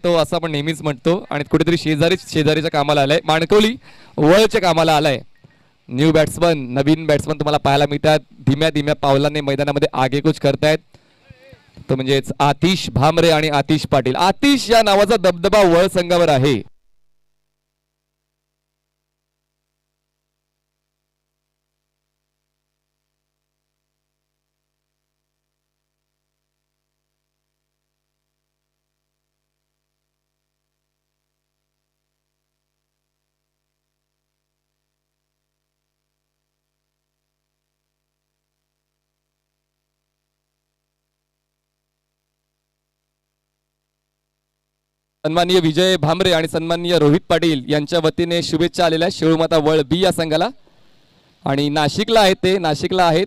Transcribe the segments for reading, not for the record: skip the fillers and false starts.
तो असं आपण नेहमीच म्हणतो आणि कुठेतरी शेजारीच्या कामाला आलाय. माणकवली वळच्या कामाला आलाय. न्यू बॅट्समन, नवीन बॅट्समन तुम्हाला पाहायला मिळतात. धीम्या धीम्या पावलांनी मैदानामध्ये आगेकूच करतायत. तो म्हणजेच आतिश भामरे आणि आतिश पाटील. आतिश या नावाचा दबदबा वळ संघावर आहे. सन्माननीय विजय भामरे आणि सन्माननीय रोहित पाटील यांच्या वतीने शुभेच्छा आलेल्या शिळूमाता वळ बी या संघाला. आणि नाशिकला आहेत, ते नाशिकला आहेत.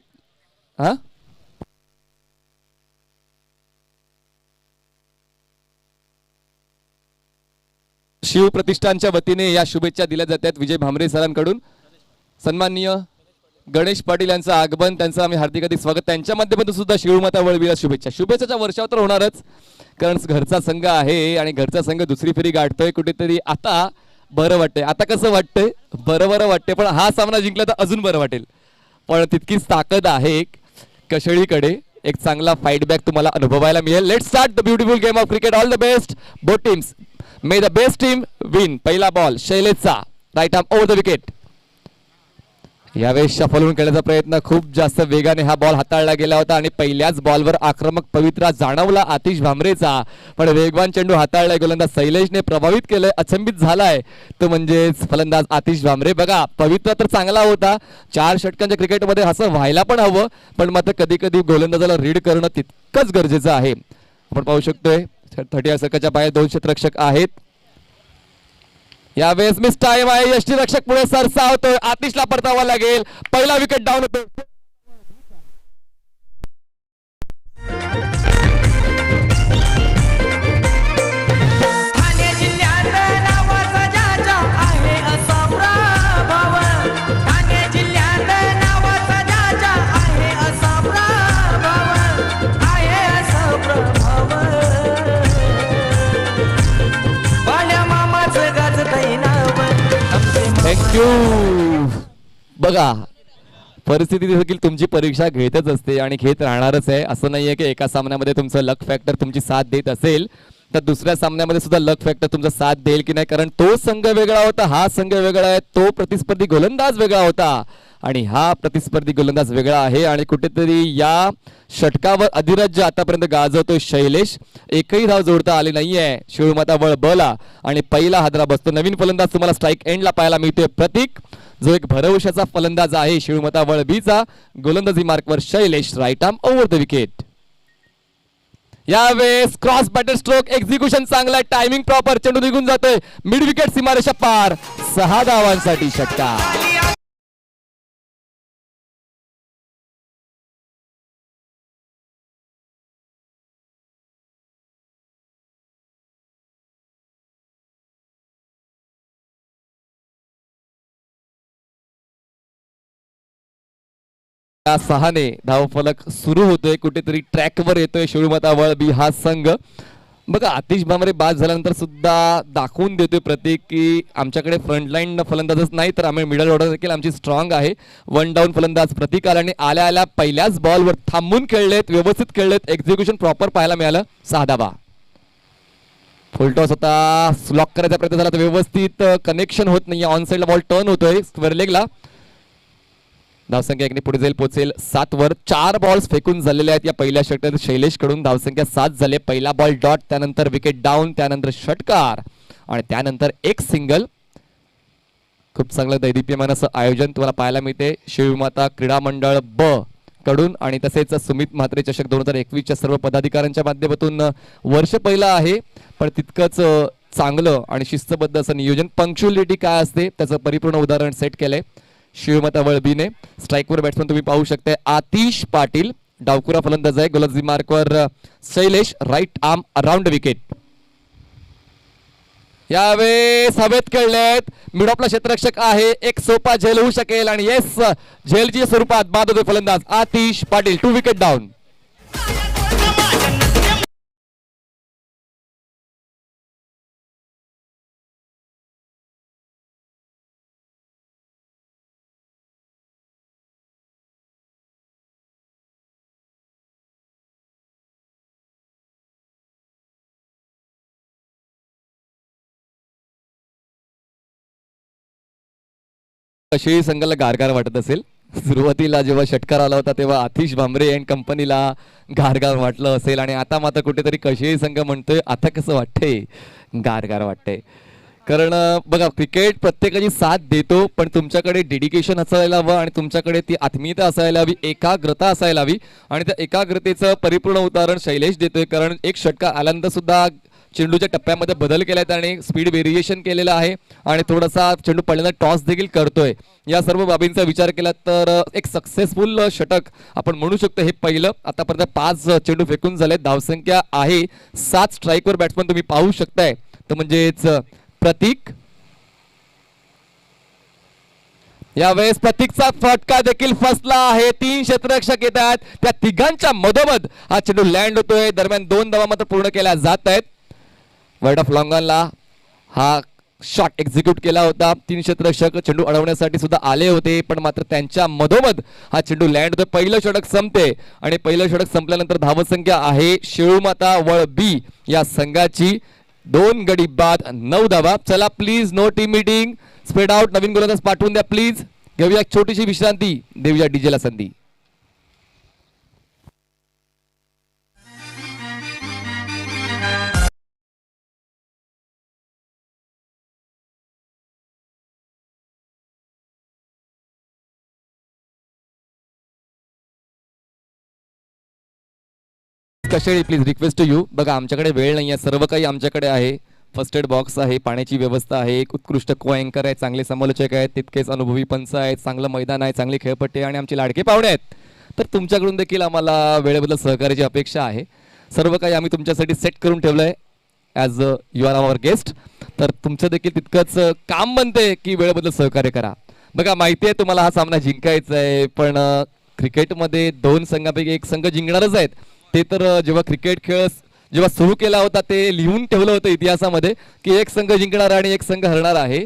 हा शिव प्रतिष्ठानच्या वतीने या शुभेच्छा दिल्या जातात विजय भामरे सरांकडून. सन्माननीय गणेश पाटील यांचं आगमन, त्यांचं आम्ही हार्दिक स्वागत. त्यांच्या माध्यमातून सुद्धा शिळूमाता वळ बीला शुभेच्छा. शुभेच्छाच्या वर्षावर तर होणारच, कारण घरचा संघ आहे आणि घरचा संघ दुसरी फेरी गाठतोय. कुठेतरी आता बरं वाटतंय. आता कसं वाटतंय? बरं वाटतंय, पण हा सामना जिंकला तर अजून बरं वाटेल. पण तितकीच ताकद आहे कशळीकडे. एक चांगला फाईट बॅक तुम्हाला अनुभवायला मिळेल. Let's start the beautiful game of cricket. All the best both teams. May the best team win. पहिला बॉल शैलेशचा, right arm over the wicket. यावेळेस शफलून खेळण्याचा प्रयत्न, खूप जास्त वेगाने हा बॉल हाताळला गेला होता आणि पहिल्याच बॉलवर आक्रमक पवित्रा जाणवला आतिश भामरेचा. पण वेगवान चेंडू हाताळलाय गोलंदाज शैलेशने, प्रभावित केलंय, अचंबित झालाय तो म्हणजेच फलंदाज आतिश भामरे. बघा पवित्रा तर चांगला होता, 4 षटकांच्या क्रिकेटमध्ये असं व्हायला पण हवं, पण मात्र कधी कधी गोलंदाजाला रीड करणं तितकंच गरजेचं आहे. आपण पाहू शकतोय 30 षटकाच्या बाहेर 2 क्षेत्ररक्षक आहेत. यावेळेस मिस टाइम आहे. यष्टीरक्षक पुढे सरसावतोय. आतिशला परतावा लागेल. पहिला विकेट डाऊन होतो. थँक्यू. बघा परिस्थिती देखील तुमची परीक्षा घेतच असते आणि घेत राहणारच आहे. असं नाहीये की एका सामन्यामध्ये तुमचं लक फॅक्टर तुमची साथ देत असेल तर दुसऱ्या सामन्यामध्ये सुद्धा लक फॅक्टर तुमचा साथ देईल की नाही, कारण तो संघ वेगळा होता, हा संघ वेगळा आहे. तो प्रतिस्पर्धी गोलंदाज वेगळा होता आणि हा प्रतिस्पर्धी गोलंदाज वेगळा आहे. आणि कुठेतरी या षटकावर अधिराज्य आतापर्यंत गाजवतोय शैलेश. एकही धाव जोडता आली नाहीये शिळूमाता वळ बला आणि पहिला हादरा बसतो. नवीन फलंदाज तुम्हाला स्ट्राईक एंडला पाहायला मिळतोय प्रतीक, जो एक भरवशाचा फलंदाज आहे शिळूमाता वळ बीचा. गोलंदाजी मार्कवर Shailesh, right arm over the wicket. यावेळेस क्रॉस बॅटर स्ट्रोक, एक्झिक्युशन चांगला, टायमिंग प्रॉपर, चेंडू निघून जातोय मिड विकेट सीमारेषा पार. 6 धावांसाठी षटकार. या 6ने धावफलक सुरू होतोय. कुठेतरी ट्रॅकवर येतोय शिळूमाता वळ बी हा संघ. बघा आतिश भामरे बाद झाल्यानंतर सुद्धा दाखवून देतोय प्रतीक की आमच्याकडे फ्रंटलाईन फलंदाजच नाही तर आम्ही मिडल ऑर्डर देखील आमची स्ट्रॉंग आहे. 1 डाऊन फलंदाज प्रतीक आला आणि आल्या पहिल्याच बॉलवर थांबून खेळलेत, व्यवस्थित खेळलेत, एक्झिक्युशन प्रॉपर पाहायला मिळालं. 6 धावा. फुलटॉस होता, लॉक करायचा प्रयत्न झाला तर व्यवस्थित कनेक्शन होत नाही. ऑन साईडला बॉल टर्न होतोय स्क्वेअर लेगला. धावसंख्या 1 पुढे जाईल, पोहोचेल 7 वर. 4 बॉल्स फेकून झालेले आहेत या पहिल्या षटकात शैलेश कडून. धावसंख्या 7 झाले. पहिला बॉल डॉट, त्यानंतर विकेट डाऊन, त्यानंतर षटकार आणि त्यानंतर एक सिंगल. खूप चांगलं दैदिप्यमान असं आयोजन तुम्हाला पाहायला मिळते शिवमाता क्रीडा मंडळ ब कडून आणि तसेच सुमित म्हात्रे चषक 2021च्या सर्व पदाधिकाऱ्यांच्या माध्यमातून. वर्ष पहिलं आहे पण तितकंच चांगलं आणि शिस्तबद्ध असं नियोजन. पंक्च्युअलिटी काय असते त्याचं परिपूर्ण उदाहरण सेट केलंय शिळूमाता वळ बीने. स्ट्राईकवर बॅट्समन तुम्ही पाहू शकता आतिश पाटील, डावकुरा फलंदाज आहे. गोलंदाजी मार्कवर Shailesh, right arm around wicket. यावेळेस हवेत खेळलेत, मिड ऑफला क्षेत्ररक्षक आहे. एक सोपा झेल होऊ शकेल आणि येस झेलच्या स्वरूपात बाद होतो फलंदाज आतिश पाटील. 2 wicket down. कशी संघाला गारगार वाटत असेल. सुरुवातीला जेव्हा षटकार आला होता तेव्हा आतिश भांबरे अँड कंपनीला गारगार वाटलं असेल आणि आता मात्र कुठेतरी कशी संघ म्हणतोय आता कसं वाटतंय, गारगार वाटतंय. कारण बघा क्रिकेट प्रत्येकाची साथ देतो, पण तुमच्याकडे डेडिकेशन असायला हवं आणि तुमच्याकडे ती आत्मीयता असायला हवी, एकाग्रता असायला हवी आणि त्या एकाग्रतेचं परिपूर्ण उदाहरण शैलेश देतोय. कारण एक षटकार आल्यानंतर सुद्धा चेंडूच्या टप्प्यामध्ये बदल केला त्याने, स्पीड व्हेरिएशन केलेलं आहे आणि थोडासा चेंडू पडल्यानंतर टॉस देखील करतोय. या सर्व बाबींचा विचार केला तर एक सक्सेसफुल षटक आपण म्हणू शकतो. हे पहिलं. आतापर्यंत 5 चेंडू फेकून झाले. धावसंख्या आहे 7. स्ट्राईकवर बॅट्समन तुम्ही पाहू शकताय तो म्हणजेच प्रतीक. यावेळेस प्रतीकचा फटका देखील फसला आहे. 3 क्षेत्ररक्षक येत आहेत, त्या तिघांच्या मधोमध हा चेंडू लँड होतोय. दरम्यान 2 धावा मात्र पूर्ण केल्या जात आहेत. वर्ड ऑफ लॉंगॉनला हा शॉट एक्झिक्यूट केला होता. 3 क्षेत्ररक्षक चेंडू अडवण्यासाठी सुद्धा आले होते, पण मात्र त्यांच्या मधोमध हा चेंडू लँड होतोय. पहिलं षटक संपते आणि पहिलं षटक संपल्यानंतर धावसंख्या आहे शेळूमाता वळ बी या संघाची 2 गडी बाद 9 धावा. चला please no team meeting, spread out. नवीन गोलंदाज पाठवून द्या प्लीज. घेऊया एक छोटीशी विश्रांती, देऊया डीजेला संधी. Kasheli please request to you. बघा आमच्याकडे वेळ नाही आहे, सर्व काही आमच्याकडे आहे. फर्स्ट एड बॉक्स आहे, पाण्याची व्यवस्था आहे, एक उत्कृष्ट को अँकर आहे, चांगले समालोचक आहेत, तितकेच अनुभवी पंच आहेत, चांगलं मैदान आहे, चांगली खेळपट्टी आणि आमचे लाडके पाहुणे आहेत. तर तुमच्याकडून देखील आम्हाला वेळेबद्दल सहकार्याची अपेक्षा आहे. सर्व काही आम्ही तुमच्यासाठी सेट करून ठेवलं आहे as you are our guest. तर तुमचं देखील तितकंच काम बनते की वेळेबद्दल सहकार्य करा. बघा माहिती आहे तुम्हाला हा सामना जिंकायचा आहे, पण क्रिकेटमध्ये 2 संघापैकी एक संघ जिंकणारच आहेत. ते तर जेव्हा क्रिकेट खेळ जेव्हा सुरू केला होता ते लिहून ठेवलं होतं इतिहासामध्ये की एक संघ जिंकणार आणि एक संघ हरणार आहे.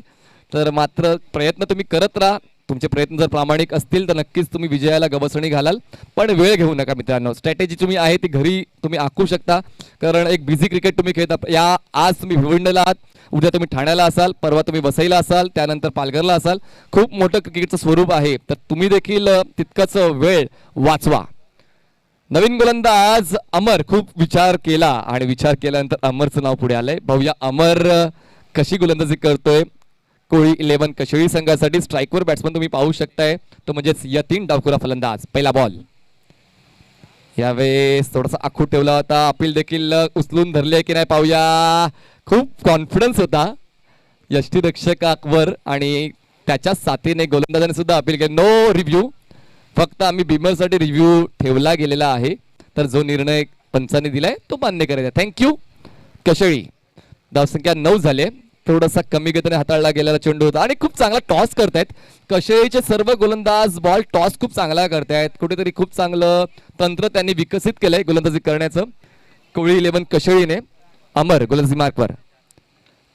तर मात्र प्रयत्न तुम्ही करत राहा. तुमचे प्रयत्न जर प्रामाणिक असतील तर नक्कीच तुम्ही विजयाला गवसणी घालाल, पण वेळ घेऊ नका मित्रांनो. स्ट्रॅटेजी तुम्ही आहे ती घरी तुम्ही आखू शकता, कारण एक बिझी क्रिकेट तुम्ही खेळता. आज तुम्ही भिवंडीला आहात, उद्या तुम्ही ठाण्याला असाल, परवा तुम्ही वसईला असाल, त्यानंतर पालघरला असाल. खूप मोठं क्रिकेटचं स्वरूप आहे, तर तुम्ही देखील तितकाच वेळ वाचवा. नवीन गोलंदाज अमर. खूप विचार केला आणि विचार केल्यानंतर अमरचं नाव पुढे आलंय. भाऊया अमर कशी गोलंदाजी करतोय कोळी 11 कशेळी संघासाठी. स्ट्राईकवर बॅट्समन तुम्ही पाहू शकताय तो म्हणजेच यतीन डावखुरा फलंदाज. पहिला बॉल. यावेळेस थोडासा आखूट ठेवला होता, अपील देखील उचलून धरले की नाही पाहूया. खूप कॉन्फिडन्स होता यष्टीरक्षकावर आणि त्याच्या साथीने गोलंदाजाने सुद्धा अपील केली. नो रिव्ह्यू, फक्त आम्ही बिमरसाठी रिव्ह्यू ठेवला गेलेला आहे. तर जो निर्णय पंचाने दिलाय तो मान्य करायचा. थँक्यू. कशेळी. धावसंख्या 9 झाले. थोडासा कमी गतीने हाताळला गेलेला चेंडू होता आणि खूप चांगला टॉस करतायत कशेळीचे सर्व गोलंदाज. बॉल टॉस खूप चांगला करतायत. कुठेतरी खूप चांगलं तंत्र त्यांनी विकसित केलंय गोलंदाजी करण्याचं. कोळी 11 कशेळीने. अमर गोलंदाजी मार्कवर.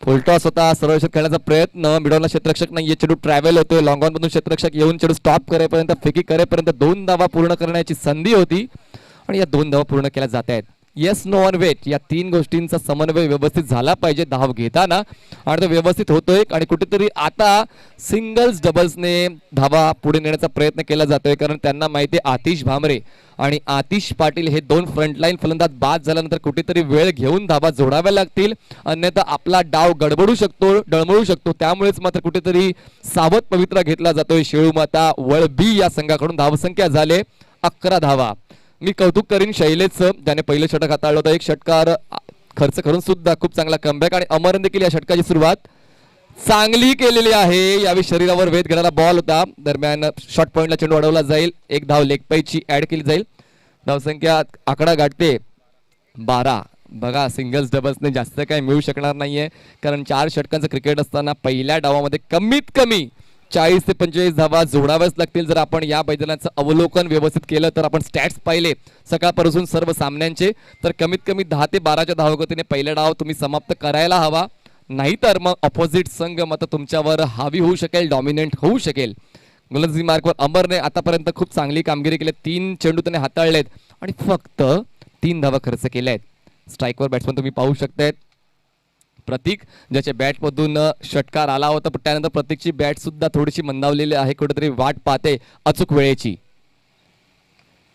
फुल टॉस होता. सरळ खेळण्याचा प्रयत्न. मिडॉनला क्षेत्ररक्षक नाहीये. चेंडू ट्रॅव्हल होतोय. लॉंग ऑन मधून क्षेत्ररक्षक येऊन चेंडू स्टॉप करेपर्यंत, फेकी करेपर्यंत 2 धावा पूर्ण करण्याची संधी होती आणि या 2 धावा पूर्ण केल्या जात आहेत. येस नो ऑन वेट या 3 गोष्टींचा समन्वय व्यवस्थित झाला पाहिजे धाव घेताना आणि तो व्यवस्थित होतोय. आणि कुठेतरी आता सिंगल्स डबल्सने धावा पुढे नेण्याचा प्रयत्न केला जातोय, कारण त्यांना माहिती आहे आतिश भामरे आणि आतिश पाटील हे 2 फ्रंटलाईन फलंदाज बाद झाल्यानंतर कुठेतरी वेळ घेऊन धावा जोडाव्या लागतील, अन्यथा आपला डाव गडबडू शकतो, डळमळू शकतो. त्यामुळेच मात्र कुठेतरी सावध पवित्रा घेतला जातोय शेळूमाता वळ बी या संघाकडून. धावसंख्या झाले 11 धावा. मी कौतुक करीन शैलेशचं, ज्याने पहिलं षटक हाताळलं होतं. एक षटकार खर्च करून सुद्धा खूप चांगला कमबॅक आणि अमरने देखील या षटकाची सुरुवात चांगली केलेली आहे. यावेळी शरीरावर वेध घेणारा बॉल होता. दरम्यान शॉर्ट पॉइंटला चेंडू अडवला जाईल. एक धाव लेग पाईची ऍड केली जाईल. धावसंख्या आकडा गाठते 12. बघा सिंगल्स डबल्सने जास्त काही मिळू शकणार नाहीये, कारण 4 षटकांचं क्रिकेट असताना पहिल्या डावामध्ये कमीत कमी 40 ते 45 धावा जोडाव्याच लागतील. जर आपण या मैदानाचं अवलोकन व्यवस्थित केलं तर आपण स्टॅट्स पाहिले सकाळपासून सर्व सामन्यांचे, तर कमीत कमी 10 ते 12च्या धावगतीने पहिला डाव तुम्ही समाप्त करायला हवा. नाहीतर मग ऑपोजिट संघ मात्र तुमच्यावर हावी होऊ शकेल, डॉमिनेंट होऊ शकेल. गोलंदाजी मार्कवर अमरने आतापर्यंत खूप चांगली कामगिरी केली. 3 चेंडू त्याने हाताळलेत आणि फक्त 3 धावा खर्च केल्या आहेत. स्ट्राईकवर बॅट्समन तुम्ही पाहू शकतायत प्रतीक ज्याच्या बॅटमधून षटकार आला होता, पण त्यानंतर प्रतीकची बॅट सुद्धा थोडीशी मंदावलेली आहे, कुठेतरी वाट पाहते अचूक वेळेची.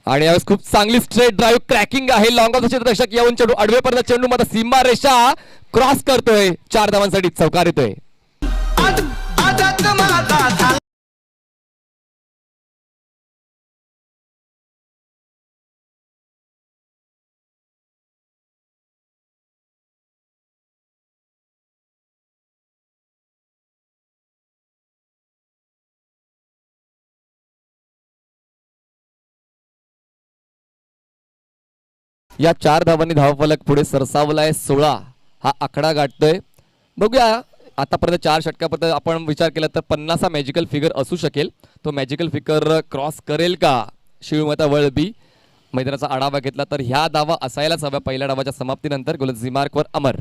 आणि यावेळेस खूप चांगली स्ट्रेट ड्राईव्ह क्रॅकिंग आहे. लॉंग ऑफ क्षेत्ररक्षक येऊन चेंडू आडवेपर्यंत चेंडू मात्र सीमा रेषा क्रॉस करतोय, 4 धावांसाठी चौकार येतोय. या 4 धावांनी धावफलक पुढे सरसावलाय, 16 हा आकडा गाठतोय. बघूया आतापर्यंत 4 षटकापर्यंत आपण विचार केला तर 50 हा मॅजिकल फिगर असू शकेल. तो मॅजिकल फिगर क्रॉस करेल का शिवमाता वळबी? मैदानाचा आढावा घेतला तर ह्या धावा असायलाच हव्या पहिल्या डावाच्या समाप्तीनंतर. गोलंदाजी मार्कवर अमर.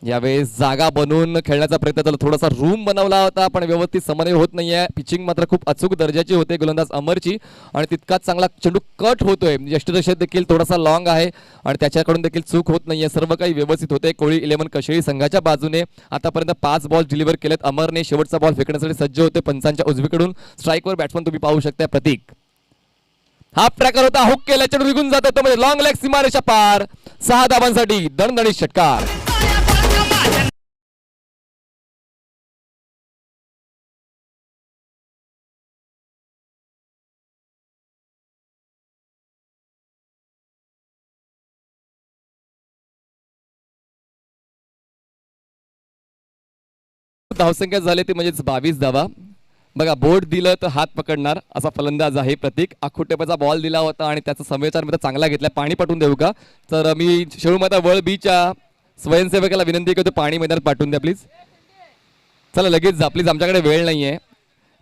यावेळेस जागा बनवून खेळण्याचा प्रयत्न झाला, थोडासा रूम बनवला होता पण व्यवस्थित समन्वय होत नाहीये. पिचिंग मात्र खूप अचूक दर्जाची होते गोलंदाज अमरची आणि तितकाच चांगला चेंडू कट होतोय. यष्टिरक्षक देखील थोडासा लॉंग आहे आणि त्याच्याकडून देखील चूक होत नाहीये. सर्व काही व्यवस्थित होते. कोळी 11 कशेळी संघाच्या बाजूने आतापर्यंत 5 बॉल डिलिव्हर केलेत अमरने. शेवटचा बॉल फेकण्यासाठी सज्ज होते पंचांच्या उजवीकडून. स्ट्राईकवर बॅट्समन तुम्ही पाहू शकता प्रतीक. हाफ ट्रॅकर होता, हुक केला, चेंडू निघून जातो तो म्हणजे लॉंग लेग सीमारेषा पार. 6 धावांसाठी दणदणीत षटकार. धावसंख्या झाली ती म्हणजेच 22 धावा. बघा बोर्ड दिलं तर हात पकडणार असा फलंदाज आहे प्रतीक. आखुटेपाचा बॉल दिला होता आणि त्याचा समयचार मध्ये चांगला घेतला. पाणी पाठवून देऊ का? तर मी शेळूमाता वळबीच्या स्वयंसेवकाला विनंती करतो पाणी मैदानात पाठवून द्या प्लीज. चला लगेच जा प्लीज, आमच्याकडे वेळ नाहीये.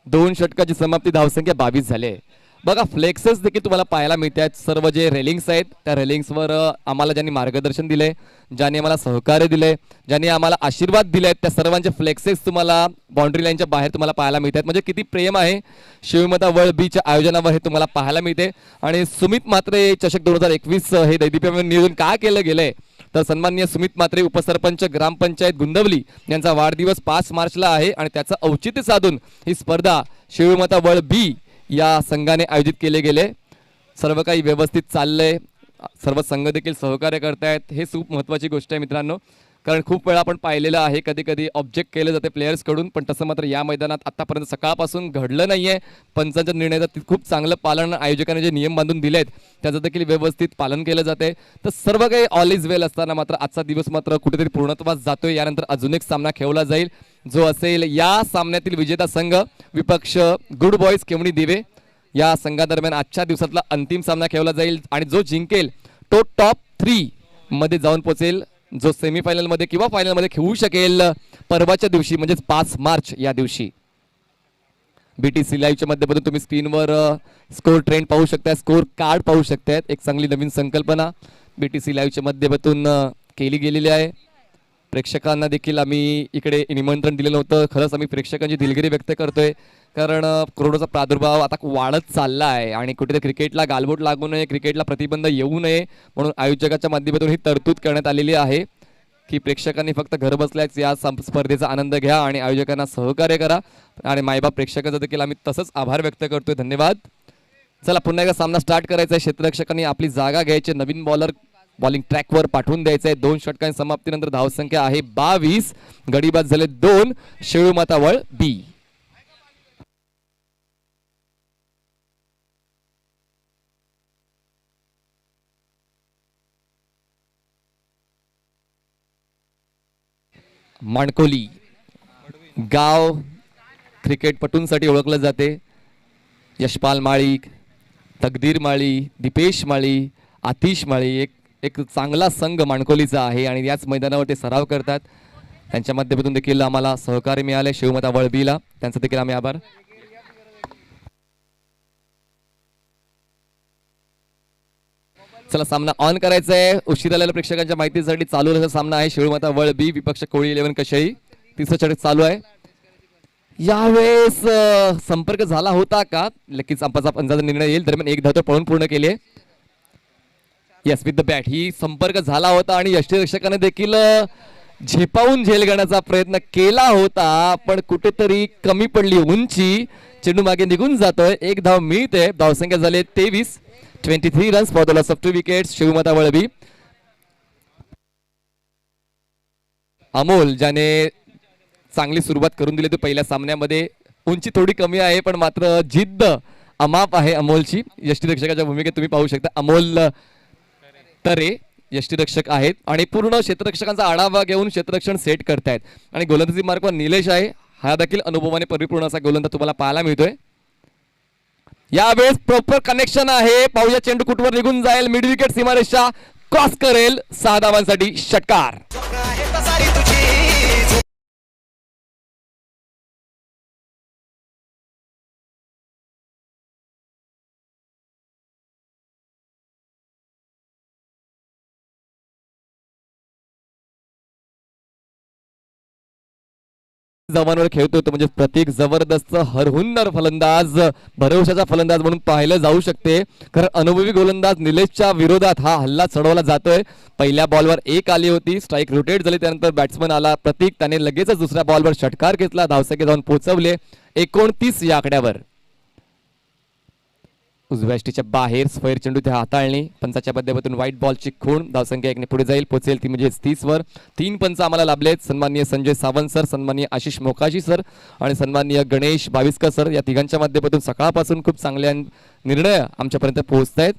2 षटकाची समाप्ती, धावसंख्या 22 झाले. बघा फ्लेक्सेस देखील तुम्हाला पाहायला मिळतात. सर्व जे रेलिंग्स आहेत त्या रेलिंग्सवर आम्हाला ज्यांनी मार्गदर्शन दिले, ज्यांनी आम्हाला सहकार्य दिले, ज्यांनी आम्हाला आशीर्वाद दिलेत त्या सर्वांचे फ्लेक्सेस तुम्हाला बाउंड्री लाईनच्या बाहेर तुम्हाला पाहायला मिळतात. म्हणजे किती प्रेम आहे शिवमाता वळबीच्या आयोजनावर हे तुम्हाला पाहायला मिळते. आणि सुमित म्हात्रे चषक 2021 हे दैदिप्यमान नियोजन का केलं गेलंय तर सन्माननीय सुमित म्हात्रे उपसरपंच ग्रामपंचायत गुंदवली यांचा वाढदिवस 5 मार्चला आहे आणि त्याचं औचित्य साधून ही स्पर्धा शिवमाता वळबी या संघाने आयोजित केले गेले. सर्व काही व्यवस्थित चाललंय, सर्व संघ देखील सहकार्य करतायत. हे खूप महत्त्वाची गोष्ट आहे मित्रांनो, कारण खूप वेळा आपण पाहिलेलं आहे कधी कधी ऑब्जेक्ट केले जाते प्लेयर्सकडून, पण तसं मात्र या मैदानात आतापर्यंत सकाळपासून घडलं नाहीये. पंचांच्या निर्णयाचं खूप चांगलं पालन, आयोजकांनी जे नियम बांधून दिलेत त्याचं देखील व्यवस्थित पालन केलं जाते. तर सर्व काही ऑल इज वेल असताना मात्र आजचा दिवस मात्र कुठेतरी पूर्णत्वास जातोय. यानंतर अजून एक सामना खेळला जाईल जो असेल या सामन्यातील विजेता संघ विपक्ष गुड बॉईज केवणी दिवे. या संघादरम्यान आजच्या दिवसातला अंतिम सामना खेळला जाईल आणि जो जिंकेल तो टॉप 3 मध्ये जाऊन पोहोचेल, जो सेमीफायनल मध्ये किंवा फायनल मध्ये खेळू शकेल परवाच्या दिवशी म्हणजेच 5 मार्च या दिवशी. बीटीसी लाईव्हच्या माध्यमातून तुम्ही स्क्रीनवर स्कोर ट्रेंड पाहू शकता, स्कोर कार्ड पाहू शकताय. एक चांगली नवीन संकल्पना बीटीसी लाईव्हच्या माध्यमातून केली गेलेली आहे. प्रेक्षकांना देखील आम्ही इकडे निमंत्रण दिलेलं होतं. खरंच आम्ही प्रेक्षकांची दिलगिरी व्यक्त करतोय, कारण कोरोनाचा प्रादुर्भाव आता वाढत चालला आहे आणि कुठेतरी क्रिकेटला गालबोट लागू नये, क्रिकेटला प्रतिबंध येऊ नये म्हणून आयोजकाच्या माध्यमातून ही तरतूद करण्यात आलेली आहे की प्रेक्षकांनी फक्त घर बसल्याच या स्पर्धेचा आनंद घ्या आणि आयोजकांना सहकार्य करा. आणि मायबाप प्रेक्षकांचा देखील आम्ही तसंच आभार व्यक्त करतोय. धन्यवाद. चला पुन्हा एकदा सामना स्टार्ट करायचा आहे. क्षेत्ररक्षकांनी आपली जागा घ्यायची, नवीन बॉलर बॉलिंग ट्रॅकवर पाठवून द्यायचं आहे. 2 षटकांची समाप्तीनंतर धावसंख्या आहे 22. गडीबाद झाले 2. शेळूमाता वळ बी. माणकोली गाव क्रिकेटपटूंसाठी ओळखलं जाते. यशपाल माळी, तकदीर माळी, दीपेश माळी, आतिश माळी एक चांगला संघ माणकोलीचा आहे आणि याच मैदानावर ते सराव करतात. त्यांच्या माध्यमातून देखील आम्हाला सहकार्य मिळाले शिवमाता वळबीला, त्यांचा देखील आम्ही आभार. चला सामना ऑन करायचा आहे. उशीर आलेल्या प्रेक्षकांच्या माहितीसाठी चालू असलेला सामना आहे शिवमाता वळबी विपक्ष कोळी 11 कशेळी. 3रं षटक चालू आहे. यावेळेस संपर्क झाला होता का नक्कीच अंपाचा अंदाज निर्णय येईल. दरम्यान एक धाव पळून पूर्ण केली आहे. येस विथ द बॅट ही संपर्क झाला होता आणि यष्टीरक्षकाने देखील झेपावून झेल घेण्याचा प्रयत्न केला होता, पण कुठेतरी कमी पडली उंची. चेंडू मागे निघून जातोय. एक धाव मिळते. धावसंख्या झाले 23. 23 runs for the loss of 2 wickets. शिवमाता वळवी. अमोल ज्याने चांगली सुरुवात करून दिली होती पहिल्या सामन्यामध्ये. उंची थोडी कमी आहे पण मात्र जिद्द अमाप आहे अमोलची. यष्टीरक्षकाच्या भूमिकेत तुम्ही पाहू शकता अमोल तरे यष्टीरक्षक आहेत आणि पूर्ण क्षेत्ररक्षकांचा आढावा घेऊन क्षेत्ररक्षण सेट करतायत. आणि गोलंदाजी मार्कवर निलेश आहे. हा देखील अनुभवाने परिपूर्ण असा गोलंदाज तुम्हाला पाहायला मिळतोय. यावेळेस प्रॉपर कनेक्शन आहे. पाहूया चेंडू कुठवर निघून जाईल. मिड विकेट सीमारेषा क्रॉस करेल. 6 धावांसाठी षटकार. जवानवर खेळतो तो म्हणजे प्रतीक जबरदस्त हरहुन्नर फलंदाज, भरवशाचा फलंदाज म्हणून पाहिलं जाऊ शकते. कारण अनुभवी गोलंदाज निलेशच्या विरोधात हा हल्ला चढवला जातोय. पहिल्या बॉलवर एक आली होती, स्ट्राईक रोटेट झाली, त्यानंतर बॅट्समन आला प्रतीक, त्याने लगेचच दुसऱ्या बॉलवर षटकार घेतला. धावसंख्या जाऊन पोहोचवले 29 या आकड्यावर. उजव्या यष्टीच्या बाहेर स्क्वेअर चेंडू त्या हाताळणी. पंचाच्या माध्यमातून व्हाईट बॉलची खूण. धावसंख्या 1 ने पुढे जाईल, पोहोचेल ती म्हणजे 30 वर. 3 पंच आम्हाला लाभलेत. सन्माननीय संजय सावंत सर, सन्माननीय आशिष मोकाशी सर आणि सन्माननीय गणेश बाविस्कर सर. या तिघांच्या माध्यमातून सकाळपासून खूप चांगले निर्णय आमच्यापर्यंत पोहोचत आहेत.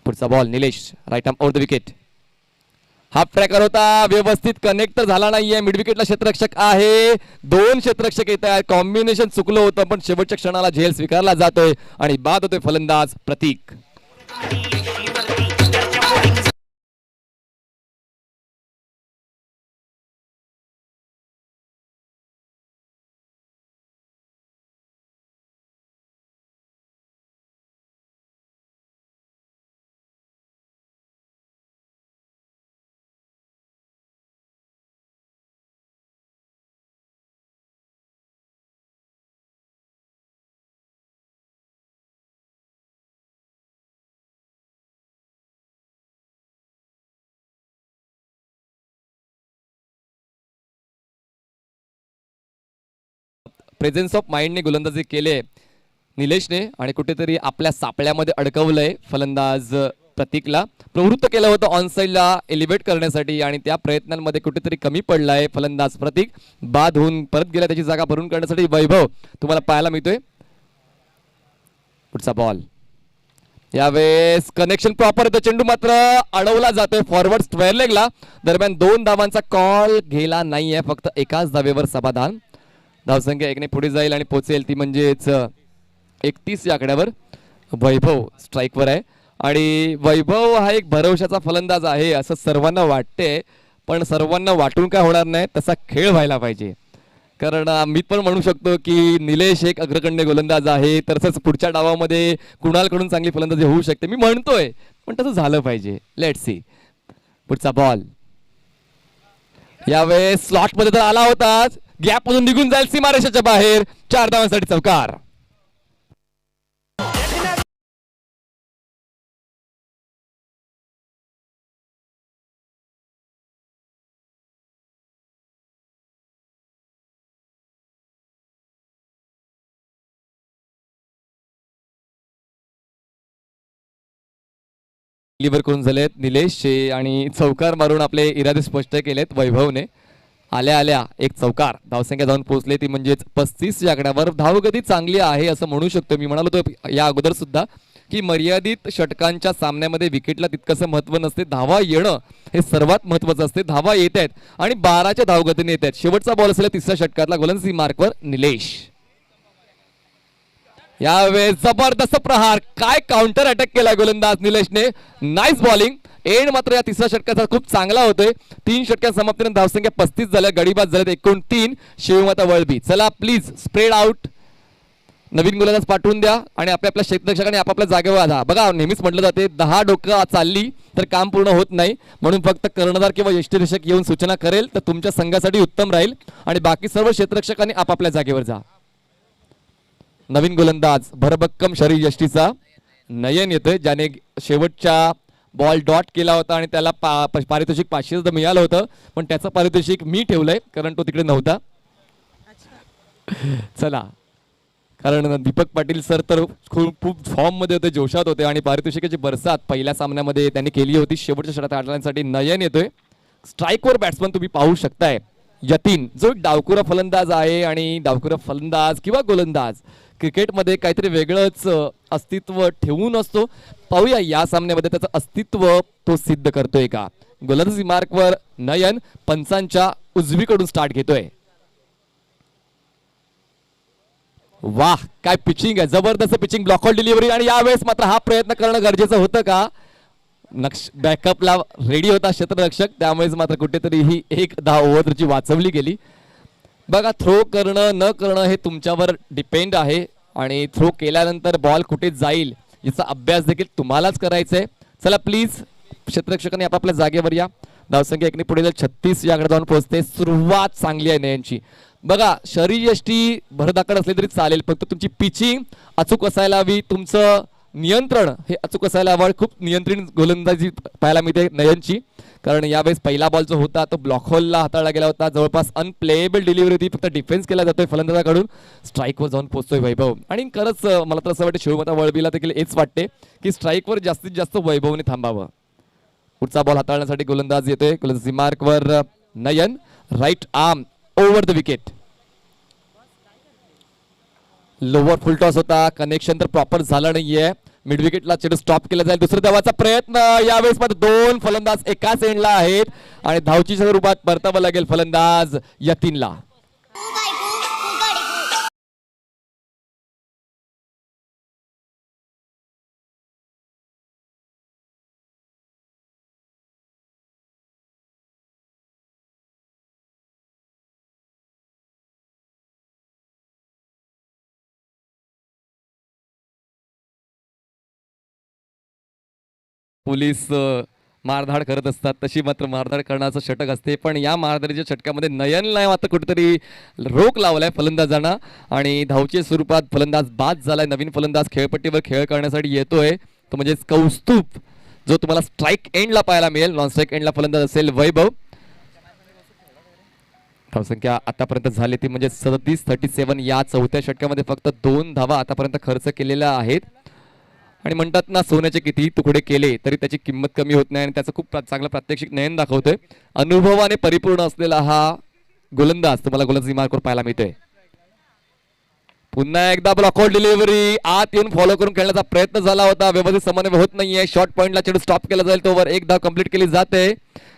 पुढचा ball Nilesh, right arm over the wicket. Half tracker होता, व्यवस्थित कनेक्ट झाला नाहीये. मिड विकेटला क्षेत्ररक्षक आहे. 2 क्षेत्ररक्षक येत आहेत. कॉम्बिनेशन चुकलं होतं पण शेवटच्या क्षणाला झेल स्वीकारला जातोय आणि बाद होतोय फलंदाज प्रतीक. प्रेझेन्स ऑफ माइंडने गोलंदाजी केले निलेशने आणि कुठेतरी आपल्या सापळ्यामध्ये अडकवलंय फलंदाज प्रतीकला. प्रवृत्त केलं होतं ऑन साईडला एलिव्हेट करण्यासाठी आणि त्या प्रयत्नांमध्ये कुठेतरी कमी पडलाय फलंदाज प्रतीक. बाद होऊन परत गेला, त्याची जागा भरून काढण्यासाठी वैभव तुम्हाला पाहायला मिळतोय. पुढचा बॉल, यावेळेस कनेक्शन प्रॉपर येतो. चेंडू मात्र अडवला जातोय फॉरवर्ड स्क्वेअर लेगला. दरम्यान 2 धावांचा कॉल गेला नाहीये, फक्त एकाच धावेवर समाधान. धावसंख्या 1 ने पुढे जाईल आणि पोहोचेल ती म्हणजेच 31 या आकड्यावर. वैभव स्ट्राईकवर आहे आणि वैभव हा एक भरवशाचा फलंदाज आहे असं सर्वांना वाटते, पण सर्वांना वाटून काय होणार नाही, तसा खेळ व्हायला पाहिजे. कारण मी पण म्हणू शकतो की निलेश एक अग्रगण्य गोलंदाज आहे, तसंच पुढच्या डावामध्ये कुणालकडून चांगली फलंदाजी होऊ शकते मी म्हणतोय, पण तसं झालं पाहिजे. Let's see. पुढचा बॉल यावेळेस स्लॉट मध्ये तर आला होता, गॅप मधून निघून जाईल सीमारेषाच्या बाहेर. 4 धावांसाठी चौकार. डिलिव्हर करून झालेत निलेश आणि चौकार मारून आपले इरादे स्पष्ट केलेत वैभवने. आल्या आल्या एक चौकार. धावसंख्या जाऊन पोहोचले ती म्हणजेच 35 या आकड्यावर. धावगती चांगली आहे असं म्हणू शकतो. मी म्हणालो होतो या अगोदर सुद्धा की मर्यादित षटकांच्या सामन्यामध्ये विकेटला तितकंसं महत्व नसते, धावा येणं हे सर्वात महत्वाचं असते. धावा येत आहेत आणि 12च्या धावगतीने येत आहेत. शेवटचा बॉल असलेला 3ऱ्या षटकातला गोलंदाजी मार्कवर निलेश. यावेळेस जबरदस्त प्रहार, काय काउंटर अटॅक केला गोलंदाज निलेशने. Nice bowling. एंड मात्र या 3ऱ्या षटकाचा खूप चांगला होतोय. 3 षटकात समाप्तीनंतर धावसंख्या 35 झाल्या, गडीबाद झाल्यात 29. शिवमाता वळबी, चला प्लीज स्प्रेड आउट. नवीन गोलंदाज पाठवून द्या आणि आपल्या क्षेत्ररक्षकाने आपापल्या जागेवर आला. बघा नेहमीच म्हटलं जाते 10 डोकं चालली तर काम पूर्ण होत नाही, म्हणून फक्त कर्णधार किंवा यष्टीरक्षक येऊन सूचना करेल तर तुमच्या संघासाठी उत्तम राहील आणि बाकी सर्व क्षेत्ररक्षकांनी आपापल्या जागेवर जा. नवीन गोलंदाज भरभक्कम शरीर यष्टीचा नयन येतोय, ज्याने शेवटच्या बॉल डॉट केला होता आणि त्याला पारितोषिक 500 मिळालं होतं, पण त्याचं पारितोषिक मी ठेवलंय कारण तो तिकडे नव्हता. चला, कारण दीपक पाटील सर तर खूप फॉर्म मध्ये होते, जोशात होते आणि पारितोषिकाची बरसात पहिल्या सामन्यामध्ये त्यांनी केली होती. शेवटच्या षटकात आठवण्यासाठी नयन येतोय. स्ट्राईकवर बॅट्समन तुम्ही पाहू शकताय यतीन, जो एक डावखुरा फलंदाज आहे आणि डावखुरा फलंदाज किंवा गोलंदाज क्रिकेटमध्ये काहीतरी वेगळंच अस्तित्व ठेवून असतो. पाहूया या सामन्यामध्ये त्याचं अस्तित्व तो सिद्ध करतोय का. गोलंदाजी मार्कवर नयन पंचांच्या उजवीकडून स्टार्ट घेतोय. वाह, काय पिचिंग आहे, जबरदस्त पिचिंग, ब्लॉकआउट डिलिव्हरी. आणि यावेळेस मात्र हा प्रयत्न करणं गरजेचं होतं का, बॅकअपला रेडी होता क्षेत्ररक्षक, त्यामुळेच मात्र कुठेतरी ही एक धाव ओव्हरची वाचवली गेली. बघा, थ्रो करणं न करणं हे तुमच्यावर डिपेंड आहे आणि थ्रो केल्यानंतर बॉल कुठे जाईल याचा अभ्यास देखील तुम्हालाच करायचा आहे. चला प्लीज क्षेत्ररक्षकांनी आपापल्या जागेवर या. धावसंख्या एकने पुढे 36 याकडे जाऊन पोहोचते. सुरुवात चांगली आहे नयनची. बघा, शरीरयष्टी भरधाकड असली तरी चालेल, फक्त तुमची पिचिंग अचूक असायला हवी, तुमचं नियंत्रण हे अचूक असायला हवं. खूप नियंत्रित गोलंदाजी पाहायला मिळते नयनची, कारण यावेळेस पहिला बॉल जो होता तो ब्लॉक होलला हाताळला गेला होता. जवळपास अनप्लेएबल डिलिव्हरी होती, फक्त डिफेन्स केला जातोय फलंदाजाकडून. स्ट्राईकवर जाऊन पोहोचतोय वैभव. आणि खरंच मला तर असं वाटतं शिवमता वळबीला देखील हेच वाटते की स्ट्राईकवर जास्तीत जास्त वैभवने थांबावं. पुढचा बॉल हाताळण्यासाठी गोलंदाज येतोय. गोलंदाजी मार्कवर Nayan, right arm over the wicket. Lower full toss होता, कनेक्शन तर प्रॉपर झालं नाहीये. मिड विकेटला चेंडू स्टॉप केला जाईल. दुसऱ्या धावाचा प्रयत्न. यावेळेस मात्र दोन फलंदाज एकाच एंडला आहेत आणि धावची स्वरूपात परतावं लागेल फलंदाज यतीनला. पोलीस मारधाड करत असतात तशी मात्र मारधाड करण्याचं षटक असते, पण या मारधाडीच्या षटकामध्ये नयनला मात्र कुठेतरी रोख लावलाय फलंदाजांना आणि धावच्या स्वरूपात फलंदाज बाद झालाय. नवीन फलंदाज खेळपट्टीवर खेळ करण्यासाठी येतोय, तो म्हणजे कौस्तुभ, जो तुम्हाला स्ट्राईक एंडला पाहायला मिळेल. नॉन स्ट्राईक एंडला फलंदाज असेल वैभव. धावसंख्या आतापर्यंत झाली ती म्हणजे 37 या चौथ्या षटकामध्ये फक्त 2 धावा आतापर्यंत खर्च केलेल्या आहेत. आणि म्हणतात ना, सोन्याचे किती तुकडे केले तरी त्याची किंमत कमी होत नाही आणि त्याचं खूप चांगलं प्रात्यक्षिक नयन दाखवतोय. अनुभवाने परिपूर्ण असलेला हा गोलंदाज तुम्हाला गोलंदाजी मार्कवर पाहायला मिळतोय. पुन्हा एकदा ब्लॉकआउट डिलिव्हरी, आत येऊन फॉलो करून खेळण्याचा प्रयत्न झाला होता, व्यवस्थित समन्वय होत नाहीये. शॉर्ट पॉइंटला चेंडू स्टॉप केला जाईल, तोवर एक धाव कंप्लीट केली जाते.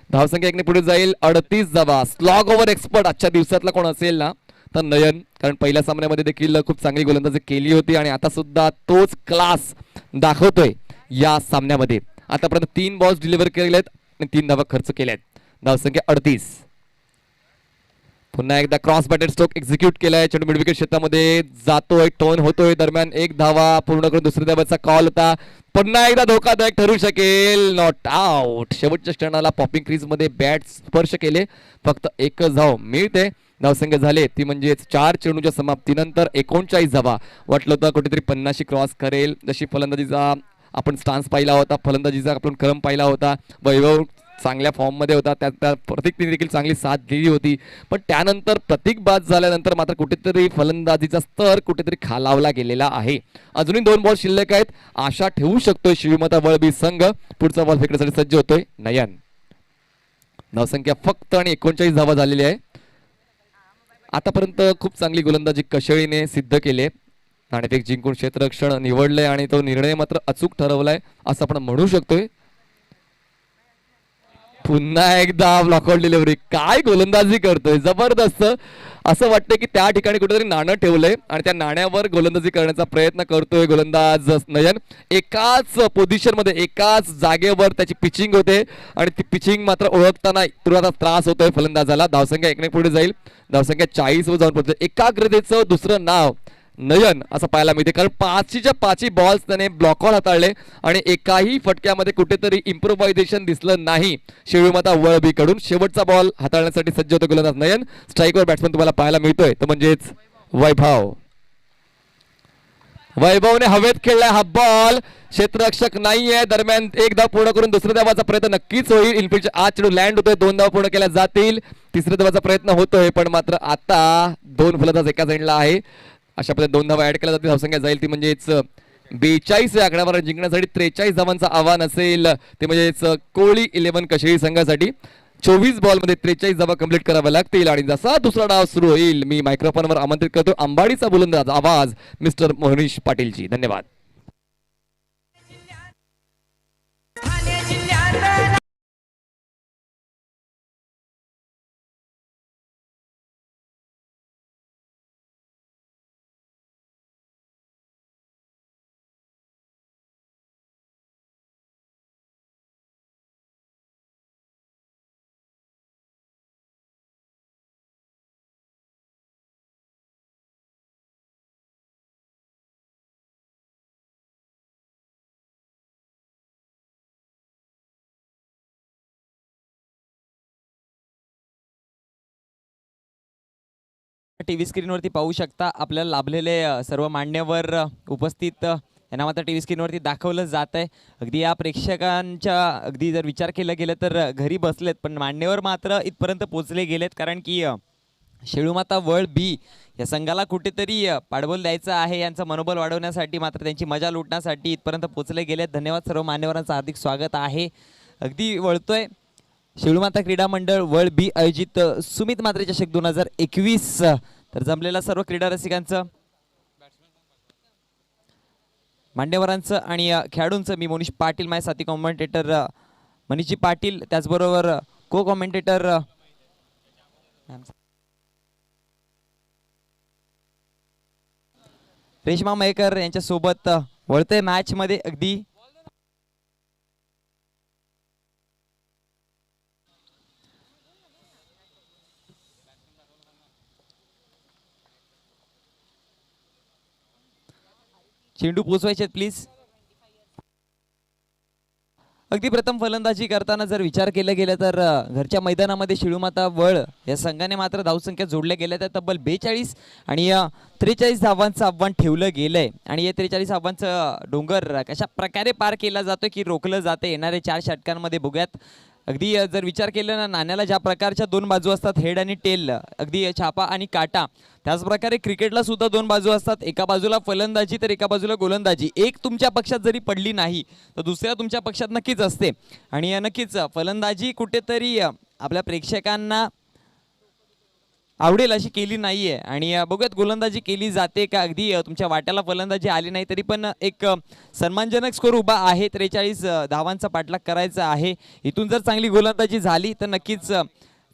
धावसंख्या एकने पुढे जाईल 38 धावा. स्लॉग ओव्हर एक्सपर्ट आजच्या दिवसातला कोण असेल ना तर नयन, कारण पहिल्या सामन्यामध्ये देखील खूप चांगली गोलंदाजी केली होती आणि आता सुद्धा तोच क्लास दाखवतोय या सामन्यामध्ये. आतापर्यंत 3 बॉल्स डिलिव्हर केलेत आणि 3 धावा खर्च केल्यात. धावसंख्या 38. पुन्हा एकदा क्रॉस बॅटेड स्ट्रोक एक्झिक्यूट केलाय. चेंडू मिड विकेट क्षेत्रामध्ये जातोय, टर्न होतोय. दरम्यान एक धावा पूर्ण करून दुसऱ्या धावाचा कॉल होता. पुन्हा एकदा धोकादायक ठरू शकेल, नॉट आउट. शेवटच्या क्षणाला पॉपिंग क्रीज मध्ये बॅट स्पर्श केले, फक्त एकच धाव मिळते. धावसंख्या झाले ती म्हणजे 4 चेंडूच्या समाप्तीनंतर 39 धावा. वाटलं होतं कुठेतरी 50 क्रॉस करेल, जशी फलंदाजीचा आपण स्टान्स पाहिला होता, फलंदाजीचा आपण क्रम पाहिला होता. वैभव चांगल्या फॉर्म मध्ये होता, त्या प्रतीकने देखील चांगली साथ दिली होती, पण त्यानंतर प्रतीक बाद झाल्यानंतर मात्र कुठेतरी फलंदाजीचा स्तर कुठेतरी खालावला गेलेला आहे. अजूनही 2 बॉल शिल्लक आहेत. आशा ठेवू शकतोय शिवमता वळबी संघ. पुढचा बॉल फेकण्यासाठी सज्ज होतोय नयन. धावसंख्या फक्त आणि 39 धावा झालेली आहे. आतापर्यंत खूप चांगली गोलंदाजी कशेळीने सिद्ध केले. नाणेफेक जिंकून क्षेत्ररक्षण निवडले आणि तो निर्णय मात्र अचूक ठरवलाय असं आपण म्हणू शकतोय. पुन्हा एकदा ब्लॉकआउट डिलिव्हरी. काय गोलंदाजी करतोय, जबरदस्त. असं वाटतं की त्या ठिकाणी कुठेतरी नाणं ठेवलंय आणि त्या नाण्यावर गोलंदाजी करण्याचा प्रयत्न करतोय गोलंदाज नयन. एकाच पोझिशन मध्ये एकाच जागेवर त्याची पिचिंग होते आणि ती पिचिंग मात्र ओळखताना तुला त्रास होतोय फलंदाजाला. धावसंख्या एकने पुढे जाईल. धावसंख्या 40 वर जाऊन पोहोचते. एकाग्रतेचं दुसरं नाव नयन असं पाहायला मिळते, कारण 5च्या 5 बॉल्स त्याने ब्लॉकआउट हाताळले आणि एकाही फटक्यामध्ये कुठेतरी इम्प्रोव्हायझेशन दिसलं नाही शिवमता वळबी कडून. शेवटचा बॉल हाताळण्यासाठी सज्ज होतो गोलंदाज नयन. स्ट्राईकवर बॅट्समन तुम्हाला पाहायला मिळतोय तो म्हणजेच वैभव. वैभवने हवेत खेळलाय हा बॉल, क्षेत्ररक्षक नाहीये. दरम्यान एक धाव पूर्ण करून दुसऱ्या धावाचा प्रयत्न नक्कीच होईल. इनफिल्डच्या आत चेंडू लँड होतोय, 2 धावा पूर्ण केल्या जातील. तिसऱ्या धावाचा प्रयत्न होतोय, पण मात्र आता 2 फलंदाज एका साईडला आहे. अशा पद्धतीने 2 धावा ऍड केल्या जातील. धावसंख्या जाईल ती म्हणजेच 42 या आकड्यावर जिंकण्यासाठी 43 धावांचं आव्हान असेल ते म्हणजेच कोळी 11 कशेळी संघासाठी. 24 बॉल मध्ये 43 धावा कंप्लीट कराव्या लागतील. आणि जसा दुसरा डाव सुरू होईल मी मायक्रोफोनवर आमंत्रित करतो अंबाडीचा बुलंदाज आवाज मिस्टर मोहनीश पाटीलजी. धन्यवाद. टीव्ही स्क्रीनवरती पाहू शकता आपल्याला लाभलेले सर्व मान्यवर उपस्थित यांना मात्र टीव्ही स्क्रीनवरती दाखवलं जात आहे. अगदी या प्रेक्षकांच्या अगदी जर विचार केला गेला तर घरी बसलेत, पण मान्यवर मात्र इथपर्यंत पोहोचले गेलेत. कारण की शेळूमाता वर्ल्ड बी या संघाला कुठेतरी पाठबळ द्यायचं आहे. यांचं मनोबल वाढवण्यासाठी मात्र त्यांची मजा लुटण्यासाठी इथपर्यंत पोहोचले गेलेत. धन्यवाद सर्व मान्यवरांचं हार्दिक स्वागत आहे. अगदी वळतोय शेळूमाता क्रीडा मंडळ वर्ल्ड बी आयोजित सुमित मात्रे चषक 2021. तर जमलेला सर्व क्रीडा रसिकांचं, मान्यवरांचं आणि खेळाडूंचं मी मोनिश पाटील, माझे साथी कॉमेंटेटर मनीषजी पाटील, त्याचबरोबर को कॉमेंटेटर रेश्मा मयेकर यांच्यासोबत वळते मॅच मध्ये. अगदी चेंडू पोचवायचे प्लीज. अगदी प्रथम फलंदाजी करताना जर विचार केला गेला तर घरच्या मैदानामध्ये शेळूमाता वळ या संघाने मात्र धावसंख्या जोडल्या गेल्या त्या तब्बल 42 आणि 43 धावांचं आव्हान ठेवलं गेलंय. आणि या 43 धावांचं डोंगर कशा प्रकारे पार केला जातो की रोखलं जाते येणाऱ्या 4 षटकांमध्ये बघूयात. अगदी जर विचार केला ना, नाण्याला ज्या प्रकारच्या 2 बाजू असतात, हेड आणि टेल, अगदी छापा आणि काटा, त्याचप्रकारे क्रिकेटला सुद्धा 2 बाजू असतात. एका बाजूला फलंदाजी तर एका बाजूला गोलंदाजी. एक तुमच्या पक्षात जरी पडली नाही तर दुसऱ्या तुमच्या पक्षात नक्कीच असते. आणि नक्कीच फलंदाजी कुठेतरी आपल्या प्रेक्षकांना आवडेल अशी केली नाहीये. आणि बघूयात गोलंदाजी केली जाते का. अगदी तुमच्या वाट्याला फलंदाजी आली नाही तरी पण एक सन्मानजनक स्कोर उभा आहे. 43 धावांचा पाठलाग करायचा आहे. इथून जर चांगली गोलंदाजी झाली तर नक्कीच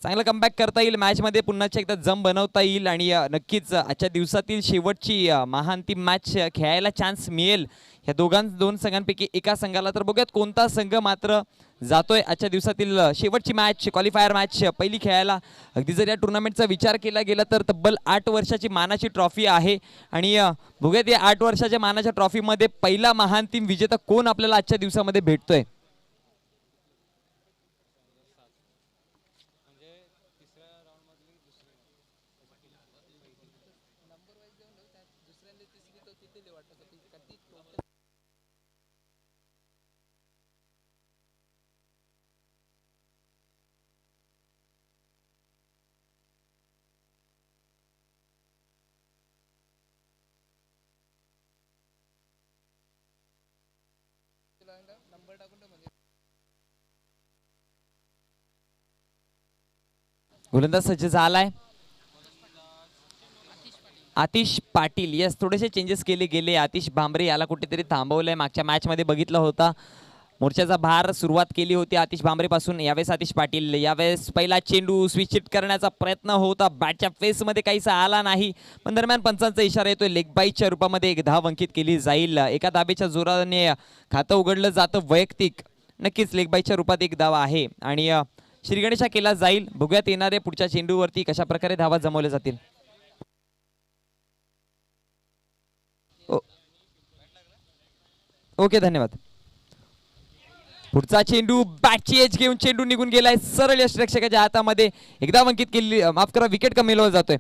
चांगला कमबॅक करता येईल. मॅचमध्ये पुन्हा एकदा जम बनवता येईल आणि नक्कीच आजच्या दिवसातील शेवटची महाअंतिम मॅच खेळायला चान्स मिळेल ह्या दोन संघांपैकी एका संघाला. तर बघूयात कोणता संघ मात्र जातोय आजच्या दिवसातील शेवटची मॅच, क्वालिफायर मॅच पहिली खेळायला. अगदी जर या टुर्नामेंटचा विचार केला गेला तर तब्बल 8 वर्षाची मानाची ट्रॉफी आहे. आणि बघूयात या 8 वर्षाच्या मानाच्या ट्रॉफीमध्ये पहिला महाअंतिम विजेता कोण आपल्याला आजच्या दिवसामध्ये भेटतोय. गोलंदाज सज्ज झालाय आतिश पाटील. यस, थोडेसे चेंजेस केले गेले. आतिश भांबरे याला कुठेतरी थांबवलंय. मागच्या मॅच मध्ये बघितलं होता मोर्चाचा भार सुरुवात केली होती आतिश भांबरे पासून. यावेळेस आतिश पाटील. यावेळेस पहिला चेंडू स्विच हिट करण्याचा प्रयत्न होता, बॅटच्या फेस मध्ये काहीसा आला नाही, पण दरम्यान पंचांचा इशारा येतोय. लेग बाईच्या रूपामध्ये एक धाव अंकित केली जाईल. एका धाबेच्या जोराने खातं उघडलं जातं वैयक्तिक. नक्कीच लेग बाईच्या रूपात एक धाव आहे आणि श्रीगणेशा केला जाईल. बघूयात येणारे पुढच्या चेंडूवरती कशा प्रकारे धावा जमवल्या जातील. ओके, धन्यवाद. पुढचा चेंडू बॅटची एज घेऊन चेंडू निघून गेलाय सरळ यष्टिरक्षकाच्या हातामध्ये. एकदा अंकित केली, माफ करा, विकेट कमी जातोय.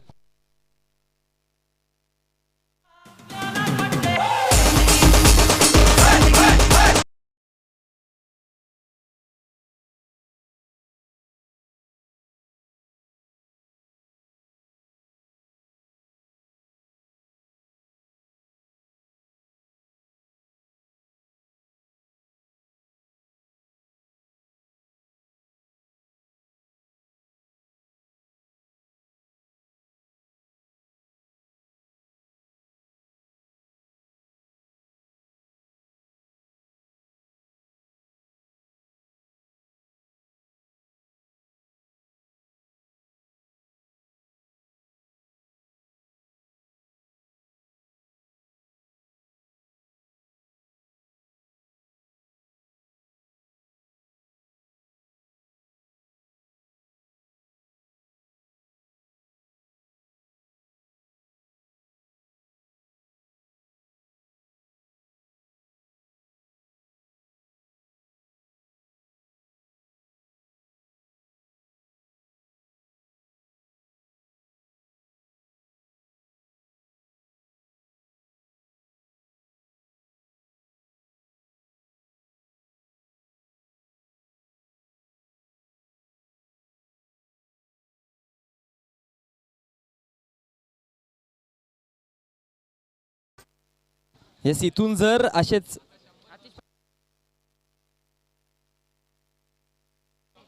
येस, इथून जर असेच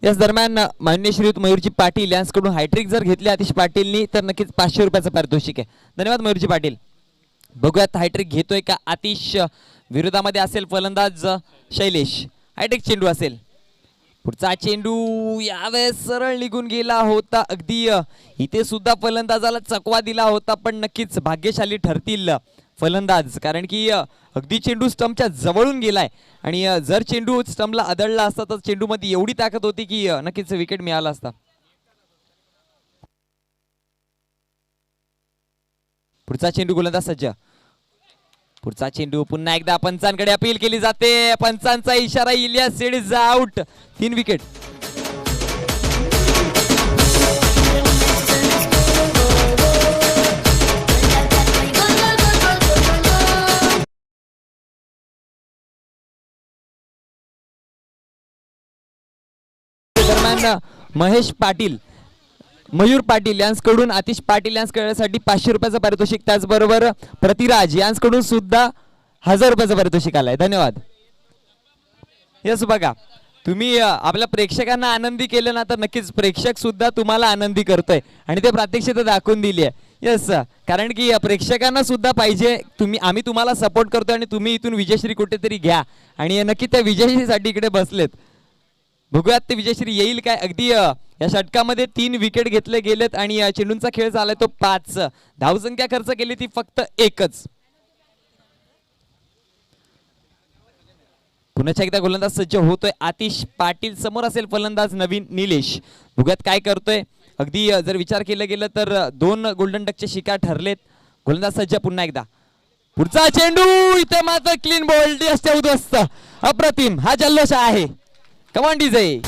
याच दरम्यान मान्य श्रीयुत मयूरजी पाटील यांच्याकडून हायट्रिक जर घेतले आतिश पाटीलनी तर नक्कीच 500 रुपयाचं पारितोषिक आहे. धन्यवाद मयूरजी पाटील. बघूयात हायट्रिक घेतोय का आतिश. विरोधामध्ये असेल फलंदाज शैलेश. हायट्रिक चेंडू असेल. पुढचा चेंडू यावेळेस सरळ निघून गेला होता. अगदी इथे सुद्धा फलंदाजाला चकवा दिला होता, पण नक्कीच भाग्यशाली ठरतील फलंदाज, कारण की अगदी चेंडू स्टंपच्या जवळून गेलाय आणि जर चेंडू स्टंपला आदळला असता तर चेंडूमध्ये एवढी ताकद होती की नक्कीच विकेट मिळाला असता. पुढचा चेंडू गोलंदाज सज्ज. पुढचा चेंडू पुन्हा एकदा पंचांकडे अपील केली जाते. पंचांचा इशारा. Ilyas sed is out. 3 wicket. दरम्यान महेश पाटील मयूर पाटील यांच्याकडून आतिश पाटील यांच्यासाठी 500 रुपयाचं पारितोषिक, त्याचबरोबर प्रतिराज यांच्याकडून सुद्धा 1000 रुपयाचं पारितोषिक आलंय. धन्यवाद. यस, बघा तुम्ही आपल्या प्रेक्षकांना आनंदी केलं ना तर नक्कीच प्रेक्षक सुद्धा तुम्हाला आनंदी करतोय आणि ते प्रात्यक्षिक दाखवून दिली आहे. यस, कारण की प्रेक्षकांना सुद्धा पाहिजे आम्ही तुम्हाला सपोर्ट करतोय आणि तुम्ही इथून विजयश्री कुठेतरी घ्या आणि नक्की त्या विजयश्रीसाठी इकडे बसलेत. बघूयात ते विजयश्री येईल काय. अगदी या षटकामध्ये 3 विकेट घेतले गेलेत आणि चेंडूंचा खेळ झालाय तो 5. धावसंख्या खर्च केली ती फक्त 1च. पुन्हा एकदा गोलंदाज सज्ज होतोय आतिश पाटील. समोर असेल फलंदाज नवीन निलेश. बघूयात काय करतोय. अगदी जर विचार केला गेला तर 2 गोल्डन डकचे शिकार ठरलेत. गोलंदाज सज्ज पुन्हा एकदा. पुढचा चेंडू इथे मात्र क्लीन बोल्ड असते उद्ध्वस्त. अप्रतिम हा जल्लोष आहे. कमान डीजे.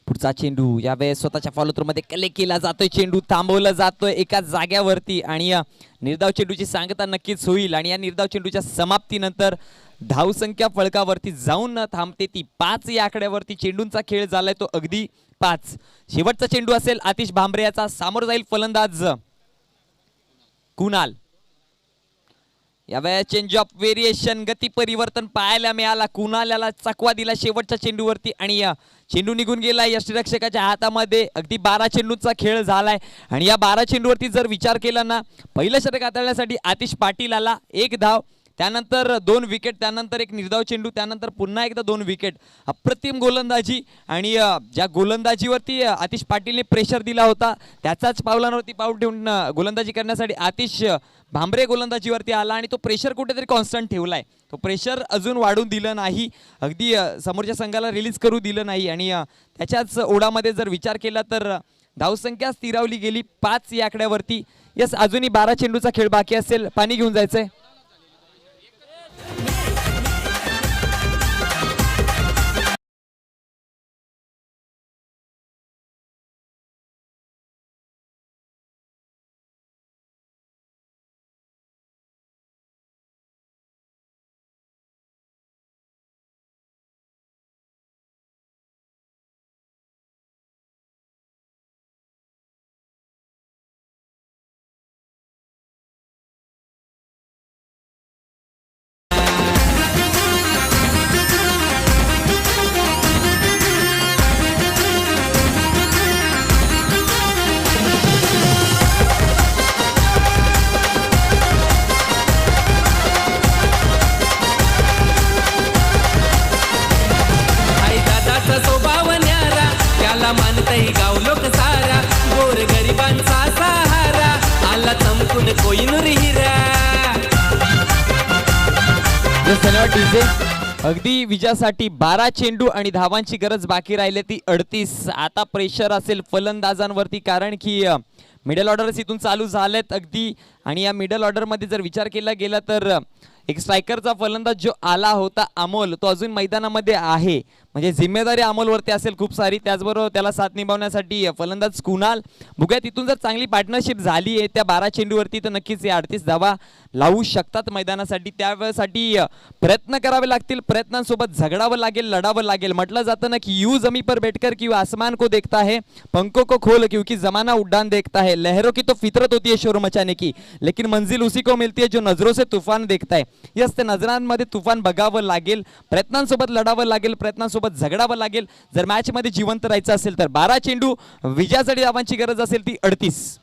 पुढचा चेंडू यावेळेस स्वतःच्या फॉलो मध्ये कलेक्ट केला जातोय, चेंडू थांबवला जातोय एका जाग्यावरती आणि निर्धाव चेंडूची सांगता नक्कीच होईल आणि या निर्धाव चेंडूच्या समाप्तीनंतर धावसंख्या फळकावरती जाऊन थांबते ती 5 या आकड्यावरती चेंडूंचा खेळ झालाय तो अगदी 5. शेवटचा चेंडू असेल आतिश भांबरे याचा, सामोर जाईल फलंदाज कुणाल. यावेळेस चेंज ऑफ व्हेरिएशन गती परिवर्तन पाहायला मिळाला, कुणाल याला चकवा दिला शेवटच्या चेंडूवरती आणि चेंडू निघून गेला यष्टीरक्षकाच्या हातामध्ये. अगदी 12 चेंडूचा खेळ झालाय आणि या 12 चेंडूवरती जर विचार केला ना, पहिलं षटक हाताळण्यासाठी आतिश पाटील आला, 1 धाव, त्यानंतर 2 विकेट, त्यानंतर एक निर्धाव चेंडू, त्यानंतर पुन्हा एकदा 2 विकेट. अप्रतिम गोलंदाजी आणि ज्या गोलंदाजीवरती आतिश पाटीलने प्रेशर दिला होता त्याचाच पावलांवरती पाऊल ठेवून गोलंदाजी करण्यासाठी आतिश भांबरे गोलंदाजीवरती आला आणि तो प्रेशर कुठेतरी कॉन्स्टंट ठेवलाय. तो प्रेशर अजून वाढून दिलं नाही, अगदी समोरच्या संघाला रिलीज करू दिलं नाही आणि त्याच्याच ओढामध्ये जर विचार केला तर धावसंख्या स्थिरावली गेली 5 या आकड्यावरती. यस, अजूनही 12 चेंडूचा खेळ बाकी असेल. पाणी घेऊन जायचंय. अगदी विजयासाठी 12 चेंडू आणि धावांची गरज बाकी राहिली ती 38. आता प्रेशर असेल फलंदाजांवरती कारण की मिडल ऑर्डर्स इथून चालू झालेत अगदी आणि या मिडल ऑर्डर मध्ये जर विचार केला गेला तर एक स्ट्रायकरचा फलंदाज जो आला होता अमोल, तो अजून मैदानामध्ये आहे, म्हणजे जिम्मेदारी अमोलवरती असेल खूप सारी. त्याचबरोबर त्याला साथ निभावण्यासाठी फलंदाज कुणाल. बघूया तिथून जर चांगली पार्टनरशिप झाली आहे त्या 12 चेंडूवरती तर नक्कीच हे 38 धावा लावू शकतात मैदानासाठी. त्यावेळेसाठी प्रयत्न करावे लागतील, प्रयत्नांसोबत झगडावं लागेल, लढावं लागेल. म्हटलं जातं ना की यू जमी पर बैठकर की आसमान को देखता है, पंखों को खोल क्योंकि जमाना उड्डाण देखता है, लहरों की तो फितरत होती है शोर मचाने की, लेकिन मंजिल उसी को मिलती है जो नजरों से तूफान देखता है. यस, त्या नजरांमध्ये तुफान बघावं लागेल, प्रयत्नांसोबत लढावं लागेल, प्रयत्नांसोबत झगडावं लागेल जर मॅच मध्ये जिवंत राहायचं असेल तर. 12 चेंडू, विजयासाठी धावांची गरज असेल ती 38.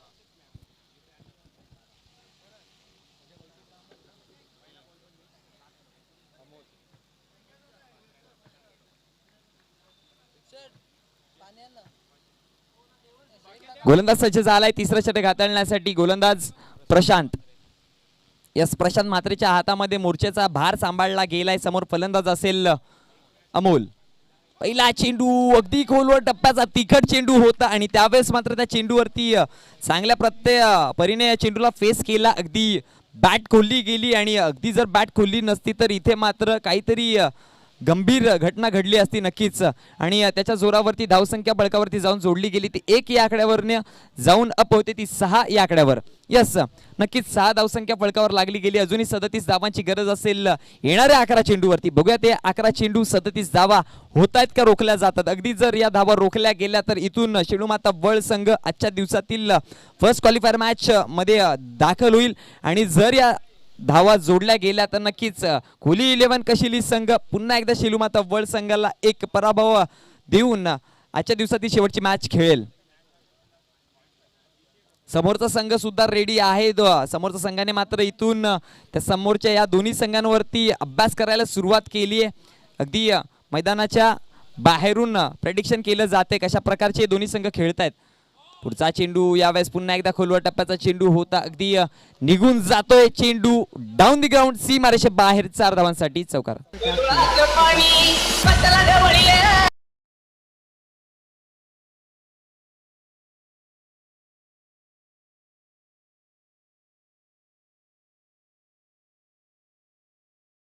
गोलंदाज सज्ज झालाय तिसरं षटक हाताळण्यासाठी. गोलंदाज प्रशांत. यस, प्रशांत म्हात्रेच्या हातामध्ये मोर्चाचा भार सांभाळला गेलाय. समोर फलंदाज असेल अमोल. पहिला चेंडू अगदी खोलवर टप्प्याचा तिखट चेंडू होता आणि त्यावेळेस मात्र त्या चेंडूवरती चांगल्या परीने या चेंडूला फेस केला. अगदी बॅट खोलली गेली आणि अगदी जर बॅट खोलली नसती तर इथे मात्र काहीतरी गंभीर घटना घडली असती नक्कीच आणि त्याच्या जोरावरती धावसंख्या बळकावरती जाऊन जोडली गेली. ती 1 या आकड्यावरने जाऊन अप होते ती 6 या आकड्यावर. यस, नक्कीच 6 धावसंख्या फळकावर लागली गेली. अजूनही 37 धावांची गरज असेल येणाऱ्या 11 चेंडूवरती. बघूया ते 11 चेंडू 37 धावा होत आहेत का रोखल्या जातात. अगदी जर या धावा रोखल्या गेल्या तर इथून शेळूमाता वळ संघ आजच्या दिवसातील फर्स्ट क्वालिफायर मॅच मध्ये दाखल होईल आणि जर या धावा जोडल्या गेल्या तर नक्कीच कोहली 11 कशिली संघ पुन्हा एकदा शेलूमाता वर्ल्ड संघाला एक पराभव देऊन आजच्या दिवसातील शेवटची मॅच खेळेल. समोरचा संघ सुद्धा रेडी आहे. समोरच्या संघाने मात्र इथून त्या समोरच्या या दोन्ही संघांवरती अभ्यास करायला सुरुवात केली आहे. अगदी मैदानाच्या बाहेरून प्रेडिक्शन केलं जाते कशा प्रकारचे दोन्ही संघ खेळतायत. पुढचा चेंडू यावेळेस पुन्हा एकदा खोलवर टप्प्याचा चेंडू होता. अगदी निघून जातोय चेंडू डाऊन द ग्राउंड, सी मारेशे बाहेर 4 धावांसाठी चौकार.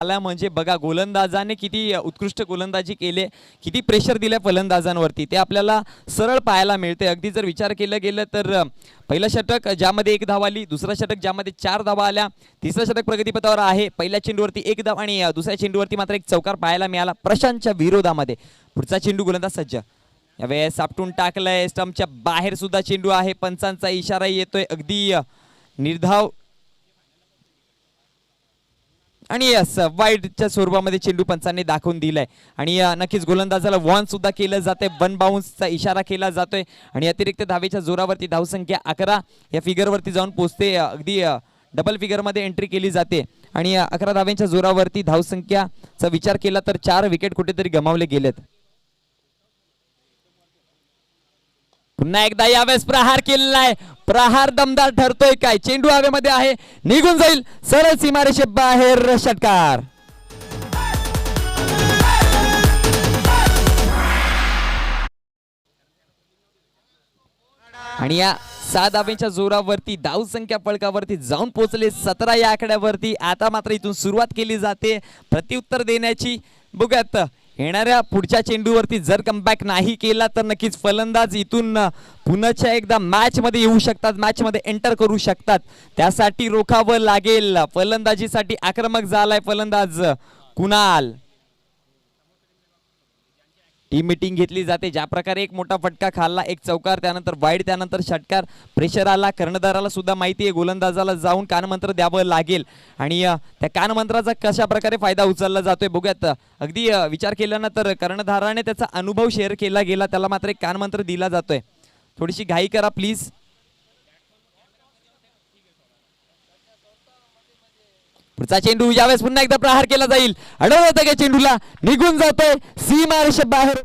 आला म्हणजे बघा गोलंदाजाने किती उत्कृष्ट गोलंदाजी केले, किती प्रेशर दिलं फलंदाजांवरती ते आपल्याला सरळ पाहायला मिळते. अगदी जर विचार केलं गेलं तर पहिलं षटक ज्यामध्ये 1 धाव आली, दुसरं षटक ज्यामध्ये 4 धावा आल्या, तिसरं षटक प्रगतीपथावर आहे. पहिल्या चेंडूवरती 1 धाव आणि दुसऱ्या चेंडूवरती मात्र एक चौकार पाहायला मिळाला प्रशांतच्या विरोधामध्ये. पुढचा चेंडू गोलंदाज सज्ज, यावेळेस आपटून टाकलंय, स्टंपच्या बाहेर सुद्धा चेंडू आहे. पंचांचा इशारा येतोय अगदी निर्धाव आणि यस वाईडच्या स्वरूपामध्ये चेंडू पंचांनी दाखवून दिलाय. आणि नक्कीच गोलंदाजाला वॉर्न सुद्धा केलं जाते, 1 बाउन्सचा इशारा केला जातोय. आणि अतिरिक्त धावेच्या जोरावरती धावसंख्या 11 या फिगरवरती जाऊन पोहोचते. अगदी डबल फिगरमध्ये एंट्री केली जाते. आणि 11 धाव्यांच्या जोरावरती धावसंख्याचा विचार केला तर 4 विकेट कुठेतरी गमावले गेलेत. पुन्हा एकदा यावेळेस प्रहार केलेला आहे, प्रहार दमदार ठरतोय काय, चेंडू हवेमध्ये आहे, निघून जाईल सरळ सीमारेषे बाहेर, षटकार. आणि या 6 धाब्यांच्या जोरावरती धावसंख्या फलकावरती जाऊन पोहोचले 17 या आकड्यावरती. आता मात्र इथून सुरुवात केली जाते प्रत्युत्तर देण्याची. बघूयात येणाऱ्या पुढच्या चेंडूवरती जर कमबॅक नाही केला तर नक्कीच फलंदाज इथून पुन्हा एकदा मॅच मध्ये येऊ शकतात, मॅच मध्ये एंटर करू शकतात. त्यासाठी रोखावं लागेल. फलंदाजीसाठी आक्रमक झालाय फलंदाज कुणाल. टीम मीटिंग घेतली जाते. ज्या प्रकारे एक मोठा फटका खाल्ला, एक चौकार, त्यानंतर वाईड, त्यानंतर षटकार, प्रेशर आला. कर्णधाराला सुद्धा माहिती आहे गोलंदाजाला जाऊन कानमंत्र द्यावं लागेल. आणि त्या कानमंत्राचा कशा प्रकारे फायदा उचलला जातोय बघूयात. अगदी विचार केला ना तर कर्णधाराने त्याचा अनुभव शेअर केला गेला, त्याला मात्र एक कानमंत्र दिला जातोय. थोडीशी घाई करा प्लीज. पुढचा चेंडू यावेळेस पुन्हा एकदा प्रहार केला जाईल, अडवत का चेंडूला, निघून जातोय सीमारेषे बाहेर.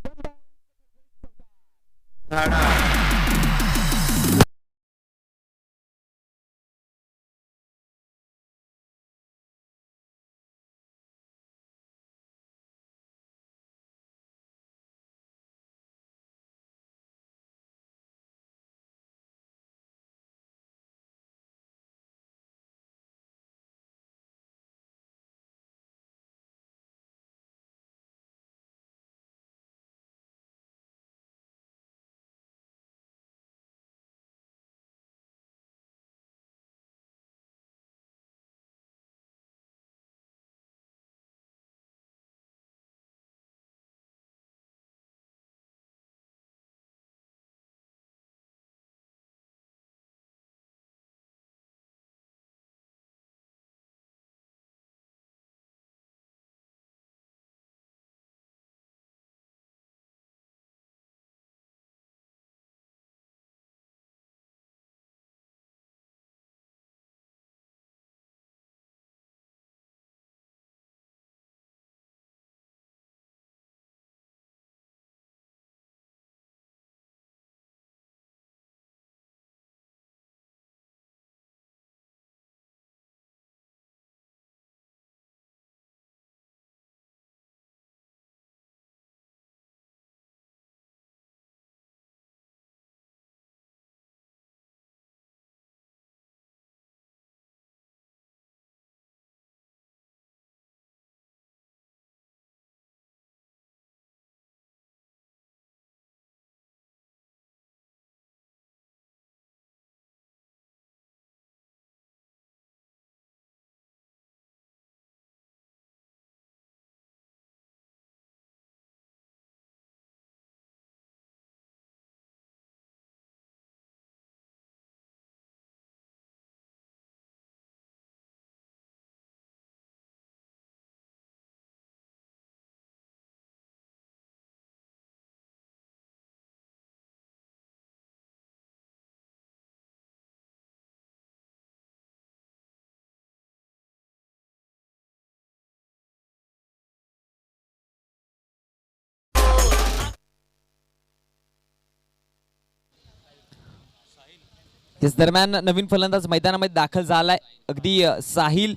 याच दरम्यान नवीन फलंदाज मैदानामध्ये दाखल झालाय. अगदी साहिल,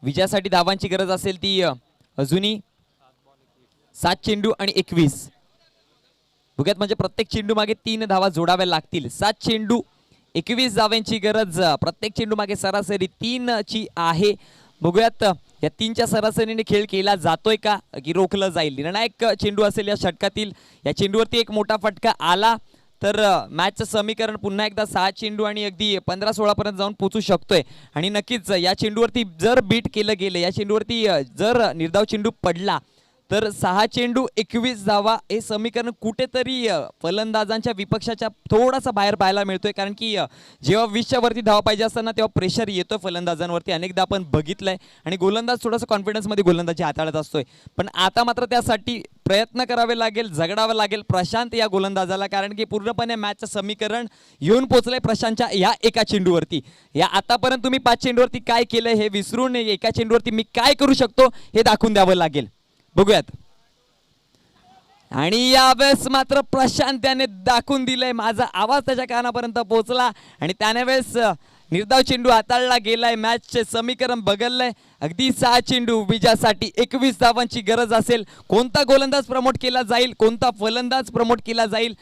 विजयासाठी धावांची गरज असेल ती अजूनही 7 चेंडू आणि 21. बघूयात म्हणजे प्रत्येक चेंडू मागे 3 धावा जोडाव्या लागतील. 7 चेंडू 21 धावांची गरज, प्रत्येक चेंडू मागे सरासरी 3 ची आहे. बघूयात या 3च्या सरासरीने खेळ केला जातोय का की रोखलं जाईल? निर्णायक चेंडू असेल या षटकातील. या चेंडूवरती एक मोठा फटका आला तर मॅचचं समीकरण पुन्हा एकदा 6 चेंडू आणि अगदी 15-16 पर्यंत जाऊन पोहोचू शकतोय. आणि नक्कीच या चेंडूवरती जर बीट केलं गेलं, या चेंडूवरती जर निर्धाव चेंडू पडला तर 6 चेंडू 21 धावा हे समीकरण कुठेतरी फलंदाजांच्या विपक्षाच्या थोडासा बाहेर पाहायला मिळतोय. कारण की जेव्हा 20च्या वरती धावा पाहिजे असताना तेव्हा प्रेशर येतो फलंदाजांवरती, अनेकदा आपण बघितलंय. आणि गोलंदाज थोडासा कॉन्फिडन्समध्ये गोलंदाजी हाताळत असतोय. पण आता मात्र त्यासाठी प्रयत्न करावे लागेल, झगडावं लागेल प्रशांत या गोलंदाजाला. कारण की पूर्णपणे मॅचचं समीकरण येऊन पोहोचलंय प्रशांतच्या या एका चेंडूवरती. या आतापर्यंत तुम्ही 5 चेंडूवरती काय केलंय हे विसरून एका चेंडूवरती मी काय करू शकतो हे दाखवून द्यावं लागेल. बघूयात. आणि यावेळेस मात्र प्रशांत त्याने दाखवून दिलंय. माझा आवाज त्याच्या कानापर्यंत पोहोचला आणि त्याने वेळेस निर्धाव चेंडू हाताळला गेलाय. मॅचचे समीकरण बदललंय. अगदी 6 चेंडू विजयासाठी 21 धावांची गरज असेल. कोणता गोलंदाज प्रमोट केला जाईल, कोणता फलंदाज प्रमोट केला जाईल,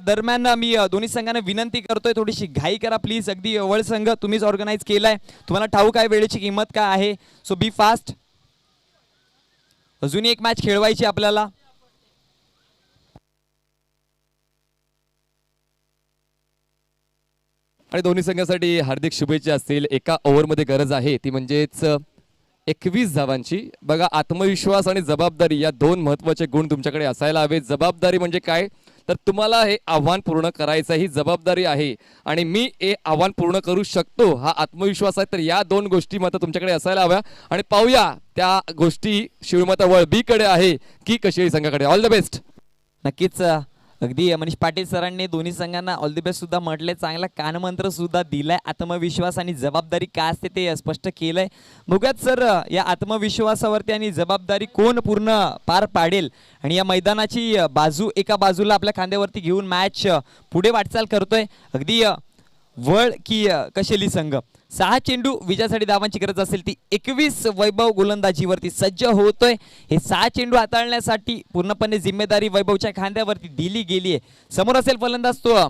दरम्यान मी दोन्ही संघांना विनंती करतोय थोडीशी घाई करा प्लीज. अगदी वळ संघ तुम्हीच ऑर्गनाईज केलाय, तुम्हाला ठाऊक आहे वेळेची किंमत काय आहे. सो बी फास्ट. अजून एक मॅच खेळवायची आपल्याला. आणि दोन्ही संघासाठी हार्दिक शुभेच्छा असतील. एका ओव्हरमध्ये गरज आहे ती म्हणजेच 21 धावांची. बघा, आत्मविश्वास आणि जबाबदारी या 2 महत्त्वाचे गुण तुमच्याकडे असायला हवे. जबाबदारी म्हणजे काय तर तुम्हाला हे आव्हान पूर्ण करायचं ही जबाबदारी आहे आणि मी हे आव्हान पूर्ण करू शकतो हा आत्मविश्वास आहे. तर या 2 गोष्टी मात्र तुमच्याकडे असायला हव्या. आणि पाहूया त्या गोष्टी शिवमाता वळ बी कडे आहे की कशी संघाकडे. All the best. नक्कीच अगदी मनीष पाटील सरांनी दोन्ही संघांना ऑल द बेस्ट सुद्धा म्हटले. चांगला कानमंत्र सुद्धा दिलाय. आत्मविश्वास आणि जबाबदारी काय असते ते स्पष्ट केलंय. बघूयात सर या आत्मविश्वासावरती आणि जबाबदारी कोण पूर्ण पार पाडेल. आणि या मैदानाची बाजू एका बाजूला आपल्या खांद्यावरती घेऊन मॅच पुढे वाटचाल करतोय. अगदी वळ की कशेली संघ. 6 चेंडू विजयासाठी धावांची गरज असेल ती 21 वैभव गोलंदाजीवरती सज्ज होतोय. हे 6 चेंडू हाताळण्यासाठी पूर्णपणे जिम्मेदारी वैभवच्या खांद्यावरती दिली गेली आहे. समोर असेल फलंदाज तो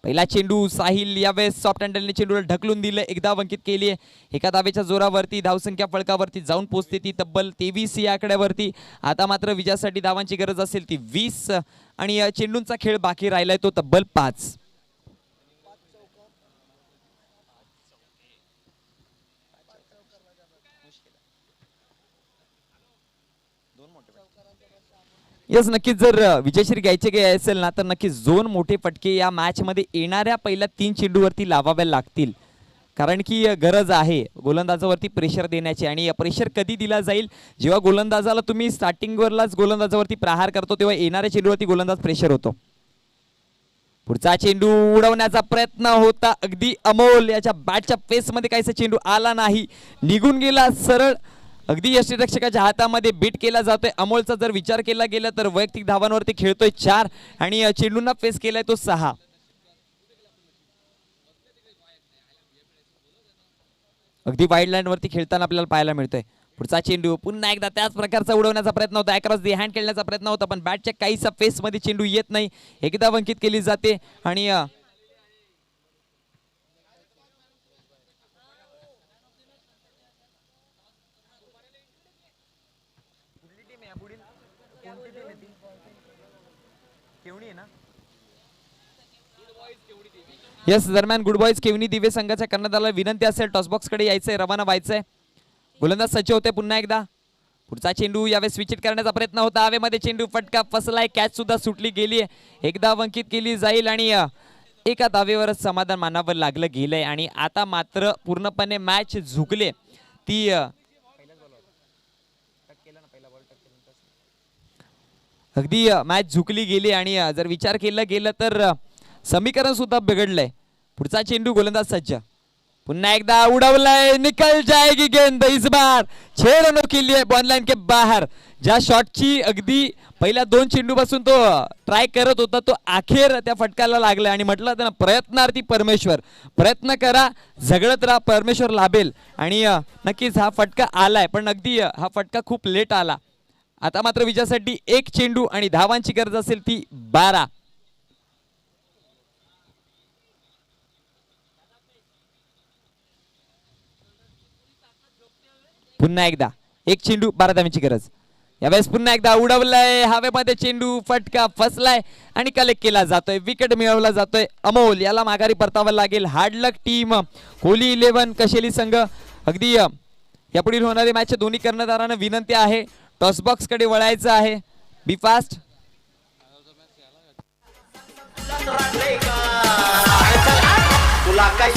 पहिला चेंडू साहिल. यावेळेस सॉफ्ट हँडलने चेंडूला ढकलून दिलं, एक धाव अंकित केली आहे. एका धावेच्या जोरावरती धावसंख्या फळकावरती जाऊन पोहोचते ती तब्बल 23 या आकड्यावरती. आता मात्र विजयासाठी धावांची गरज असेल ती 20 आणि चेंडूंचा खेळ बाकी राहिलाय तो तब्बल 5. यस, नक्कीच जर विजयश्री घ्यायचे असेल ना तर नक्कीच 2 मोठे फटके या मॅच मध्ये येणाऱ्या पहिल्या 3 चेंडूवरती लावावे लागतील. कारण की गरज आहे गोलंदाजावरती प्रेशर देण्याची. आणि प्रेशर कधी दिला जाईल जेव्हा गोलंदाजाला तुम्ही स्टार्टिंगवरलाच गोलंदाजावरती प्रहार करतो तेव्हा येणाऱ्या चेंडूवरती गोलंदाज प्रेशर होतो. पुढचा चेंडू उडवण्याचा प्रयत्न होता. अगदी अमोल याच्या बॅटच्या फेस मध्ये काहीसा चेंडू आला नाही, निघून गेला सरळ. अगदी यष्टीरक्षकाच्या हातामध्ये बीट केला जातोय. अमोलचा जर विचार केला गेला तर वैयक्तिक धावांवरती खेळतोय 4 आणि चेंडूंना फेस केलाय तो 6. अगदी वाईड लाईन वरती खेळताना आपल्याला पाहायला मिळतोय. पुढचा चेंडू पुन्हा एकदा त्याच प्रकारचा उडवण्याचा प्रयत्न होता, अक्रॉस दी हँड खेळण्याचा प्रयत्न होता पण बॅटच्या काहीसा फेस मध्ये चेंडू येत नाही. एकदा वंकित केली जाते आणि यस, दरम्यान गुड बॉयज केवनी दिवे संघाच्या कर्णधाराला विनंती असेल टॉसबॉक्स कडे यायचंय, रवाना व्हायचंय. गोलंदाज सज्ज होते पुन्हा एकदा. पुढचा चेंडू यावेळेस स्विच करण्याचा प्रयत्न होता, हवेमध्ये चेंडू फटका फसलाय, कॅच सुद्धा सुटली गेली. एकदा वंकित केली जाईल आणि एका धावेवरच समाधान मानावं लागलं गेलंय. आणि आता मात्र पूर्णपणे मॅच झुकले ती अगदी मॅच झुकली गेली. आणि जर विचार केला गेला तर समीकरण सुद्धा बिघडलंय. पुढचा चेंडू गोलंदाज सज्ज पुन्हा एकदा उडवलाय, निकल जाएगी गेंद इस बार, 6 रनों के लिए बॉल लाइन के बाहर. ज्या शॉटची अगदी पहिल्या 2 चेंडू पासून तो ट्राय करत होता तो अखेर त्या फटकाला लागला. आणि म्हटलं त्यांना प्रयत्नार्थी परमेश्वर, प्रयत्न करा, झगडत राहा, परमेश्वर लाभेल. आणि नक्कीच हा फटका आलाय पण अगदी हा फटका खूप लेट आला. आता मात्र विजयासाठी 1 चेंडू आणि धावांची गरज असेल ती 12. पुन्हा एकदा एक चेंडू 12 धावांची गरज. यावेळेस पुन्हा एकदा उडवलाय हवेमध्ये चेंडू, फटका फसलाय आणि कलेक्ट केला जातोय. विकेट मिळवला जातोय. अमोल याला माघारी परतावं लागेल. हार्डलक टीम कोहली 11 कशेली संघ अगदी यापुढील होणारी मॅच दोन्ही कर्णधारांना विनंती आहे टॉस बॉक्स कडे वळायचं आहे. बी फास्ट. तुला काय